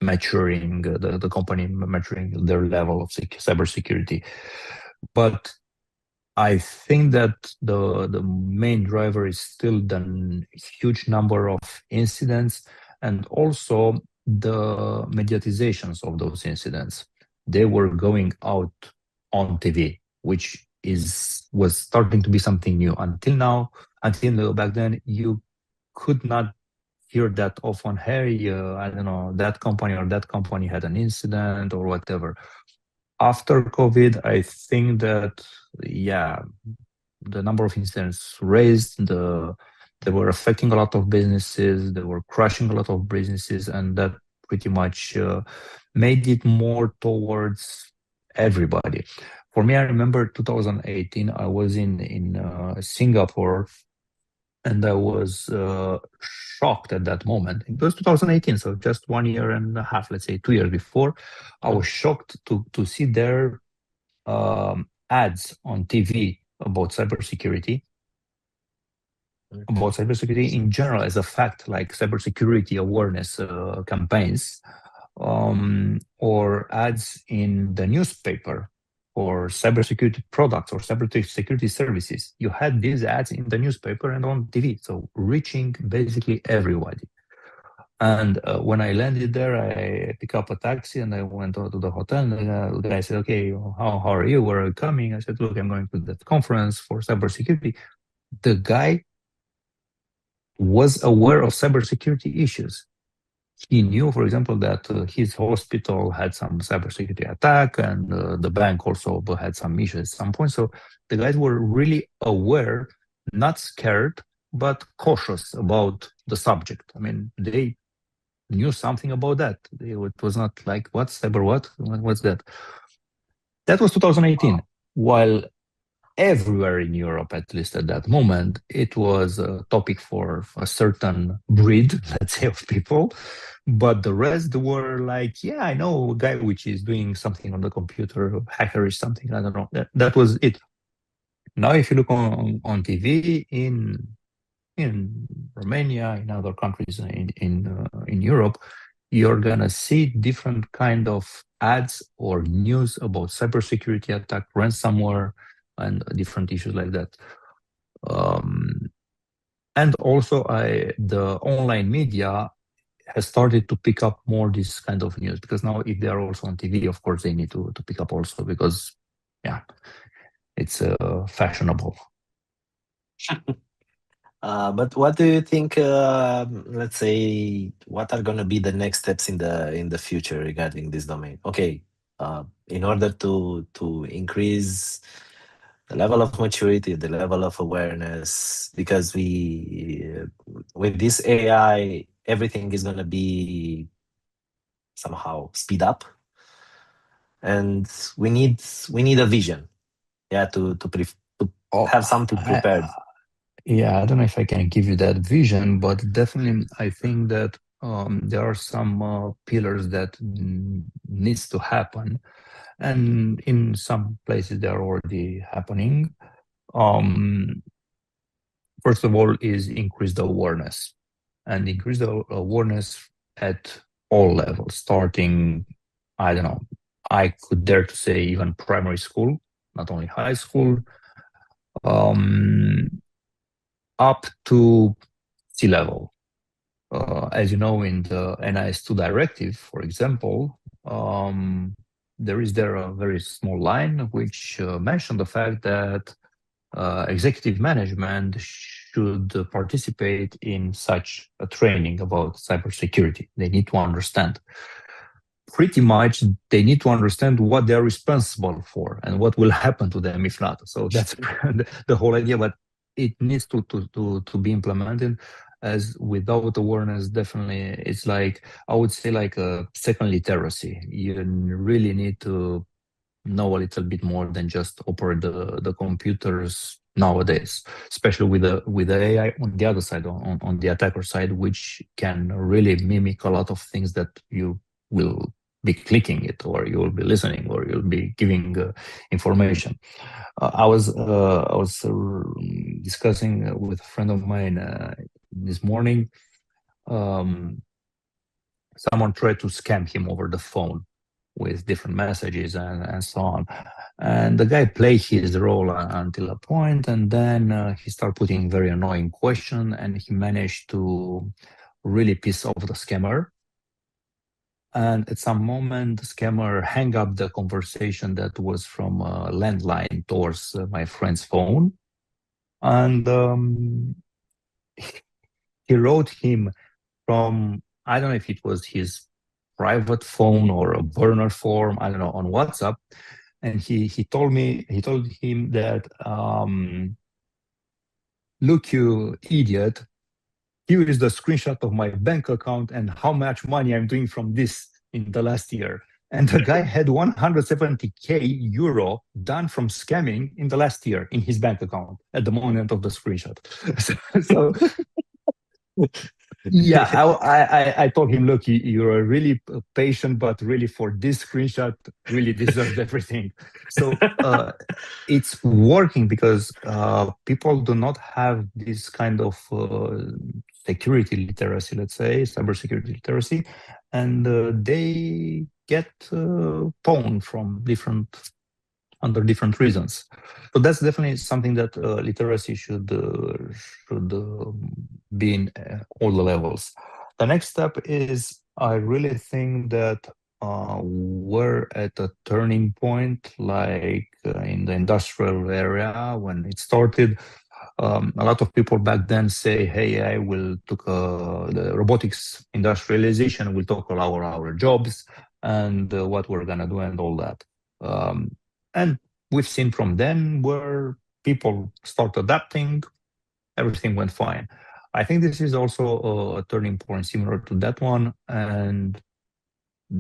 maturing, the company maturing their level of cybersecurity. But I think that the main driver is still the huge number of incidents and also the mediatizations of those incidents. They were going out on TV, which is was starting to be something new. Until now, until back then, you could not hear that often. Hey, I don't know, that company or that company had an incident or whatever. After COVID, I think that, yeah, the number of incidents raised, they were affecting a lot of businesses, they were crushing a lot of businesses, and that pretty much made it more towards everybody. For me, I remember 2018, I was in Singapore, and I was shocked at that moment. It was 2018, so just 1 year and a half, let's say 2 years before. I was shocked to see their ads on TV about cybersecurity in general as a fact, like cybersecurity awareness campaigns, or ads in the newspaper for cybersecurity products or cybersecurity services. You had these ads in the newspaper and on TV, so reaching basically everybody. And when I landed there, I picked up a taxi and I went to the hotel. And the guy said, "Okay, how are you? Where are you coming?" I said, "Look, I'm going to that conference for cybersecurity." The guy was aware of cybersecurity issues. He knew, for example, that his hospital had some cybersecurity attack, and the bank also had some issues at some point. So the guys were really aware, not scared, but cautious about the subject. I mean, they knew something about that. It was not like, what, cyber what? What's that? That was 2018. While everywhere in Europe, at least at that moment, it was a topic for a certain breed, let's say, of people. But the rest were like, yeah, I know a guy which is doing something on the computer, hackerish something, I don't know. That was it. Now, if you look on TV in in Romania, in other countries in Europe, you're gonna see different kind of ads or news about cybersecurity attack, ransomware, and different issues like that. Um, and also, the online media has started to pick up more this kind of news, because now if they are also on TV, of course they need to pick up also, because yeah, it's fashionable. But what do you think? Let's say, what are going to be the next steps in the future regarding this domain? Okay, in order to increase the level of maturity, the level of awareness, because with this AI, everything is going to be somehow speed up, and we need a vision, yeah, to Oh, have something prepared. yeah, I don't know if I can give you that vision, but definitely I think that there are some pillars that needs to happen, and in some places they are already happening. Um, First of all, is increase the awareness, and increase the awareness at all levels, starting, I don't know, I could dare to say even primary school, not only high school, um, up to sea level. As you know, in the NIS2 directive, for example, there a very small line which mentioned the fact that executive management should participate in such a training about cybersecurity. They need to understand. Pretty much, they need to understand what they are responsible for and what will happen to them if not. So that's the whole idea. But it needs to be implemented, as without awareness, definitely, it's like, I would say, like a second literacy. You really need to know a little bit more than just operate the computers nowadays, especially with the AI on the other side, on the attacker side, which can really mimic a lot of things that you will be clicking it, or you will be listening, or you'll be giving information. I was discussing with a friend of mine this morning. Um, Someone tried to scam him over the phone with different messages and so on. And the guy played his role until a point, and then he started putting very annoying question, and he managed to really piss off the scammer. And at some moment, the scammer hang up the conversation that was from a landline towards my friend's phone, and he wrote him from, I don't know if it was his private phone or a burner form, I don't know, on WhatsApp. And he told him that, look, you idiot, here is the screenshot of my bank account and how much money I'm doing from this in the last year. And the guy had 170k euro done from scamming in the last year in his bank account at the moment of the screenshot. So yeah, I told him, look, you're really patient, but really for this screenshot, really deserves everything. So it's working, because people do not have this kind of security literacy, let's say, cybersecurity literacy, and they get pwned from under different reasons. So that's definitely something that literacy should be in all the levels. The next step is, I really think that we're at a turning point, like in the industrial area when it started. A lot of people back then say, "Hey, I will took the robotics industrialization will take all our jobs, and what we're gonna do and all that." Um, and we've seen from then where people start adapting, everything went fine. I think this is also a turning point similar to that one. And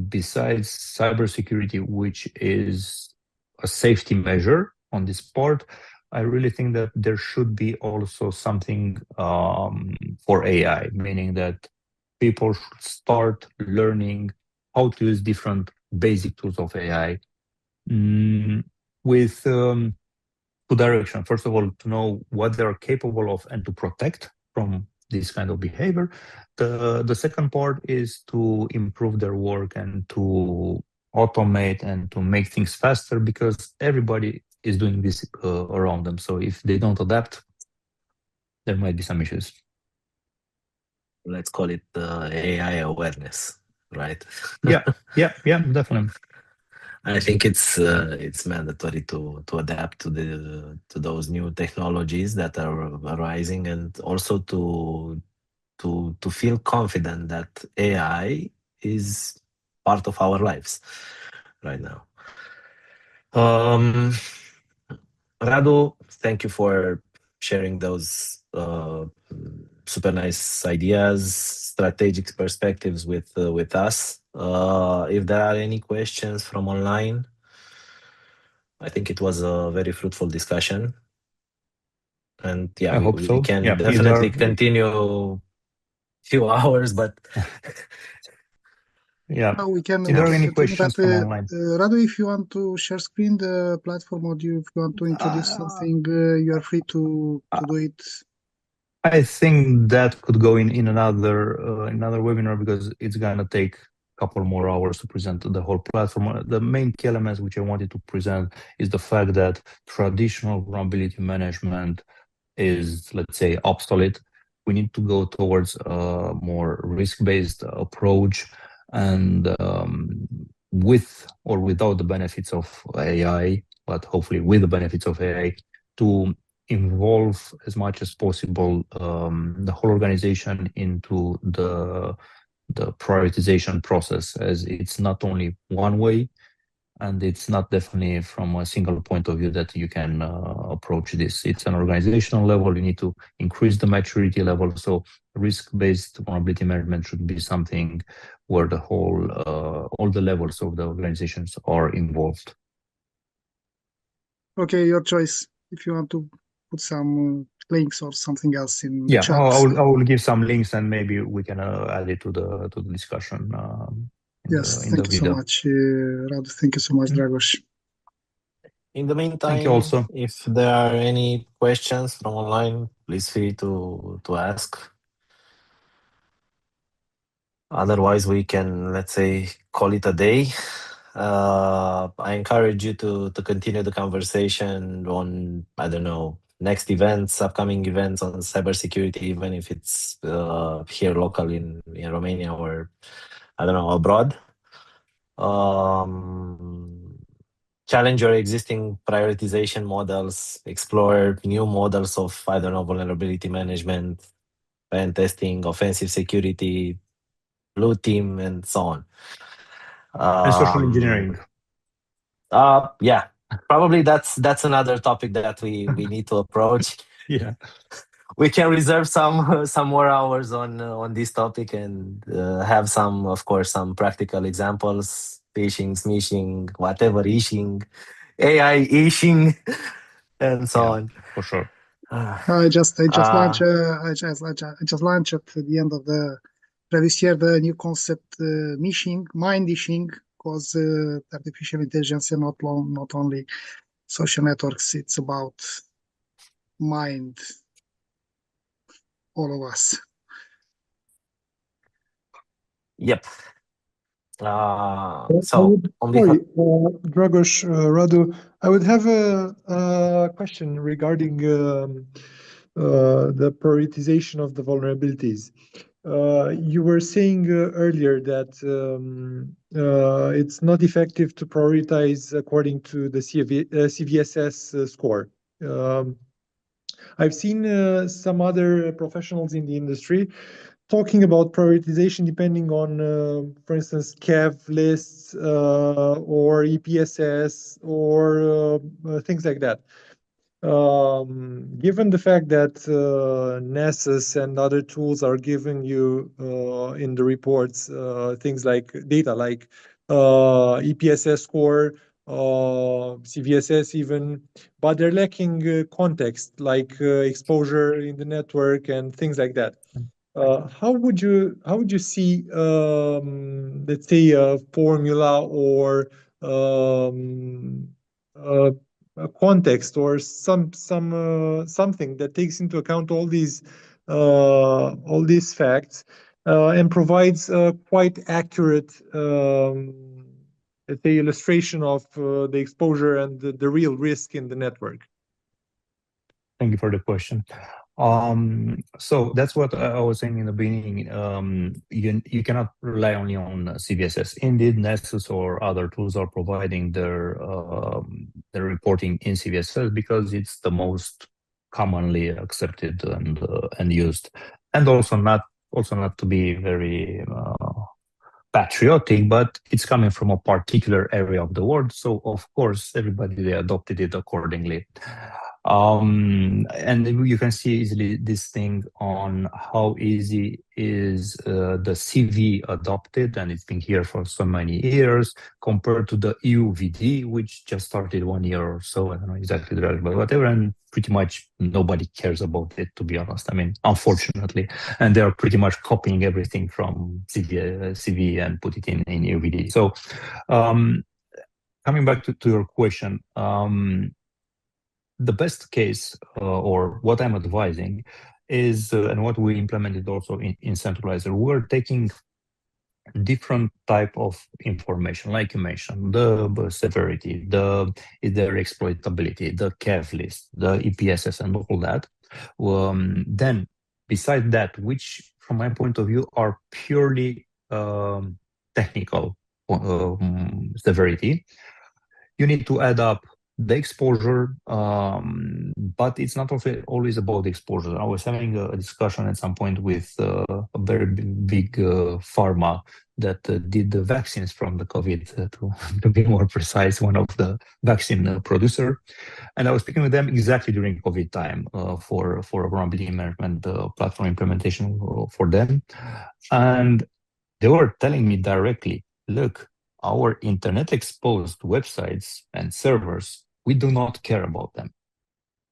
besides cybersecurity, which is a safety measure on this part, I really think that there should be also something for AI, meaning that people should start learning how to use different basic tools of AI, mm, with two directions. First of all, to know what they're capable of and to protect. from this kind of behavior. The second part is to improve their work and to automate and to make things faster, because everybody is doing this around them. So if they don't adapt, there might be some issues. Let's call it AI awareness, right? Yeah, yeah, yeah, definitely. I think it's mandatory to adapt to those new technologies that are arising, and also to feel confident that AI is part of our lives right now. Um, Radu, thank you for sharing those super nice ideas, strategic perspectives with us. If there are any questions from online, I think it was a very fruitful discussion, and yeah, I hope we so. can Yeah, if there definitely are, continue few hours, but yeah, if We there are yeah. can any continue, but questions from online. Radu, if you want to share screen the platform, or if you want to introduce Uh, something, you are free to do it. I think that could go in another webinar, because it's gonna take a couple more hours to present the whole platform. The main key elements which I wanted to present is the fact that traditional vulnerability management is, let's say, obsolete. We need to go towards a more risk-based approach, and with or without the benefits of AI, but hopefully with the benefits of AI, to involve as much as possible the whole organization into the prioritization process, as it's not only one way, and it's not definitely from a single point of view that you can approach this. It's an organizational level. You need to increase the maturity level. So risk-based vulnerability management should be something where the whole all the levels of the organizations are involved. Okay, your choice. If you want to put some links or something else in the Yeah, chat. I will give some links, and maybe we can add it to the discussion Yes, in the thank you so video. much, Radu. Thank you so much, Dragos. In the Thank you meantime, also. if there are any questions from online, please feel to ask. Otherwise, we can, let's say, call it a day. I encourage you to continue the conversation on, I don't know, next events, upcoming events on cybersecurity, even if it's here local in Romania or, I don't know, abroad. Challenge your existing prioritization models, explore new models of, I don't know, vulnerability management, pen testing, offensive security, blue team, and so on. And social engineering. Yeah, probably that's another topic that we need to approach. Yeah. We can reserve some more hours on this topic, and have some, of course, some practical examples: phishing, smishing, whatever, ishing, AI ishing, and so Yeah, on. for sure. I just Uh, launched I just launched at the end of the previous year the new concept mishing, mind ishing, because artificial intelligence is not only social networks. It's about mind, all of us. yep. I So would, on behalf, sorry, Dragos, Radu, I would have a question regarding the prioritization of the vulnerabilities. You were saying earlier that it's not effective to prioritize according to the CVSS score. Um, I've seen some other professionals in the industry talking about prioritization depending on, for instance, CAV lists or EPSS or things like that. Given the fact that Nessus and other tools are giving you in the reports things like data like EPSS score, CVSS even, but they're lacking context like exposure in the network and things like that. How would you see let's say a formula or um, a context or something that takes into account all these all these facts and provides a quite accurate, let's say, illustration of the exposure and the real risk in the network. Thank you for the question. So that's what I was saying in the beginning. You cannot rely only on CVSS. Indeed, Nessus or other tools are providing their reporting in CVSS because it's the most commonly accepted and used, and also not to be very patriotic, but it's coming from a particular area of the world, so of course everybody they adopted it accordingly. And you can see easily this thing on how easy is the CV adopted, and it's been here for so many years compared to the EUVD, which just started 1 year or so. I don't know exactly the but whatever, and pretty much nobody cares about it, to be honest. I mean, unfortunately, and they're pretty much copying everything from CV and put it in EUVD. So coming back to your question, the best case or what I'm advising is, and what we implemented also in Centralizer, we're taking different type of information, like you mentioned, the severity, is there exploitability, the CAV list, the EPSS, and all that. Then, beside that, which from my point of view are purely technical severity, you need to add up the exposure, but it's not always about the exposure. I was having a discussion at some point with a very big pharma that did the vaccines from the COVID, to be more precise, one of the vaccine producer. And I was speaking with them exactly during COVID time for a vulnerability management platform implementation for them. And they were telling me directly, look, our internet exposed websites and servers, we do not care about them.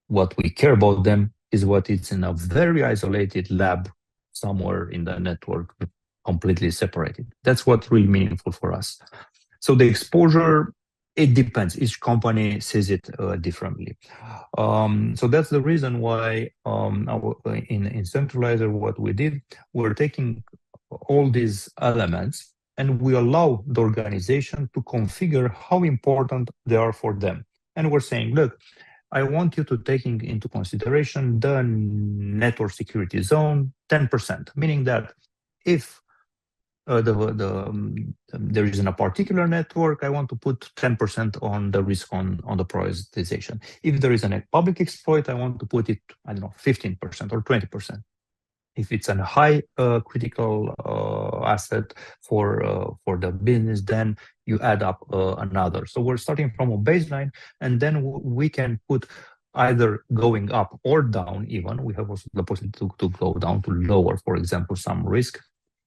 What we care about them is what is in a very isolated lab somewhere in the network, completely separated. That's what's really meaningful for us. So the exposure, it depends. Each company sees it differently. So that's the reason why in Centralizer, what we did, we're taking all these elements and we allow the organization to configure how important they are for them. And we're saying, look, I want you to take into consideration the network security zone 10%, meaning that if there is in a particular network, I want to put 10% on the risk on the prioritization. If there is a public exploit, I want to put it, I don't know, 15% or 20%. If it's a high critical asset for the business, then you add up another. So we're starting from a baseline, and then we can put either going up or down even. We have also the possibility to go down to lower, for example, some risk.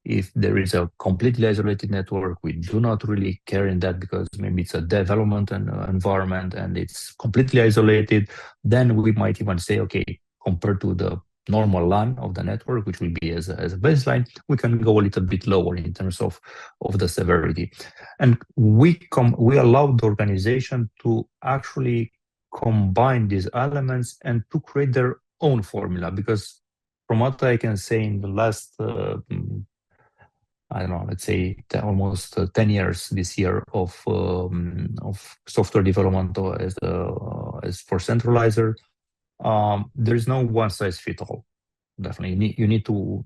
If there is a completely isolated network, we do not really care in that because maybe it's a development and environment and it's completely isolated, then we might even say, okay, compared to the normal LAN of the network, which will be as a baseline, we can go a little bit lower in terms of the severity. And we allow the organization to actually combine these elements and to create their own formula, because from what I can say in the last I don't know, let's say almost 10 years this year of software development as for Centralizer, there is no one size fit all. Definitely, you need to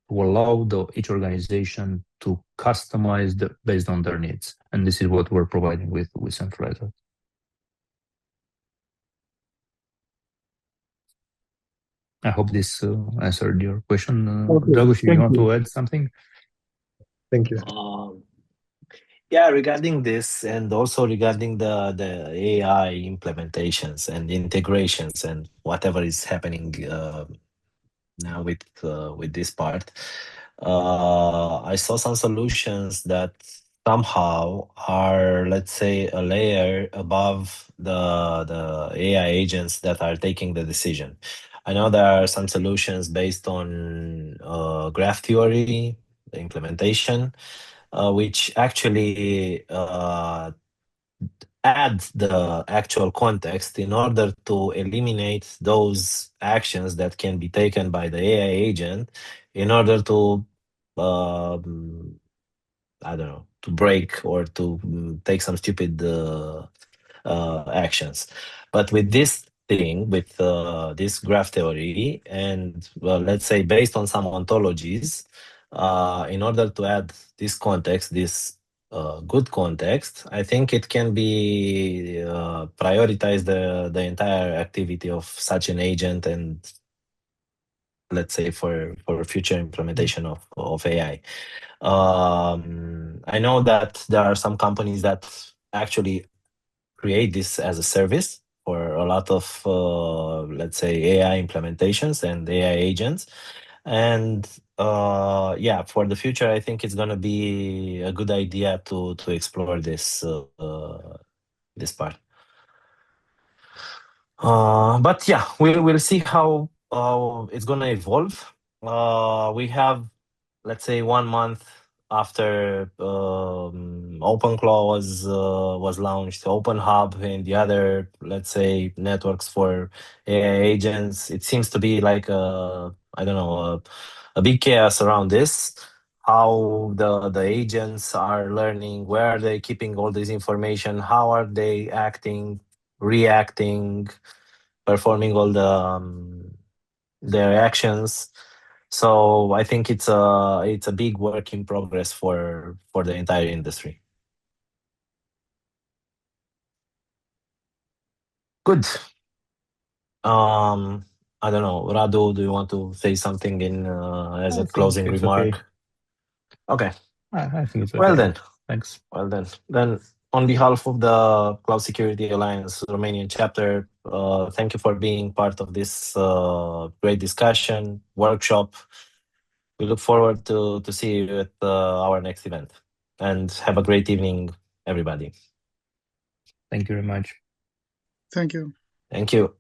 allow each organization to customize based on their needs, and this is what we're providing with Centralizer. I hope this answered your question. Dragoș, you want to add something? Thank you. Yeah, regarding this, and also regarding the AI implementations and integrations and whatever is happening now with this part, I saw some solutions that somehow are, let's say, a layer above the AI agents that are taking the decision. I know there are some solutions based on graph theory, the implementation, which actually add the actual context in order to eliminate those actions that can be taken by the AI agent in order to, I don't know, to break or to take some stupid actions. But with this thing, with this graph theory, and let's say based on some ontologies, in order to add this context, this good context, I think it can be prioritize the entire activity of such an agent, and let's say for future implementation of AI. I know that there are some companies that actually create this as a service for a lot of, let's say, AI implementations and AI agents. And yeah, for the future, I think it's going to be a good idea to explore this this part. But yeah, we'll see how it's going to evolve. We have, let's say, 1 month after OpenClaw was launched, OpenHub and the other, let's say, networks for AI agents. It seems to be like I don't know, a big chaos around this. How the agents are learning, where are they keeping all this information, how are they acting, reacting, performing all their actions. So I think it's a big work in progress for the entire industry. Good. I don't know, Radu, do you want to say something in as a closing remark? Okay. I think it's okay. Well then. Thanks. Well then on behalf of the Cloud Security Alliance Romanian chapter, thank you for being part of this great discussion workshop. We look forward to see you at our next event, and have a great evening, everybody. Thank you very much. Thank you. Thank you.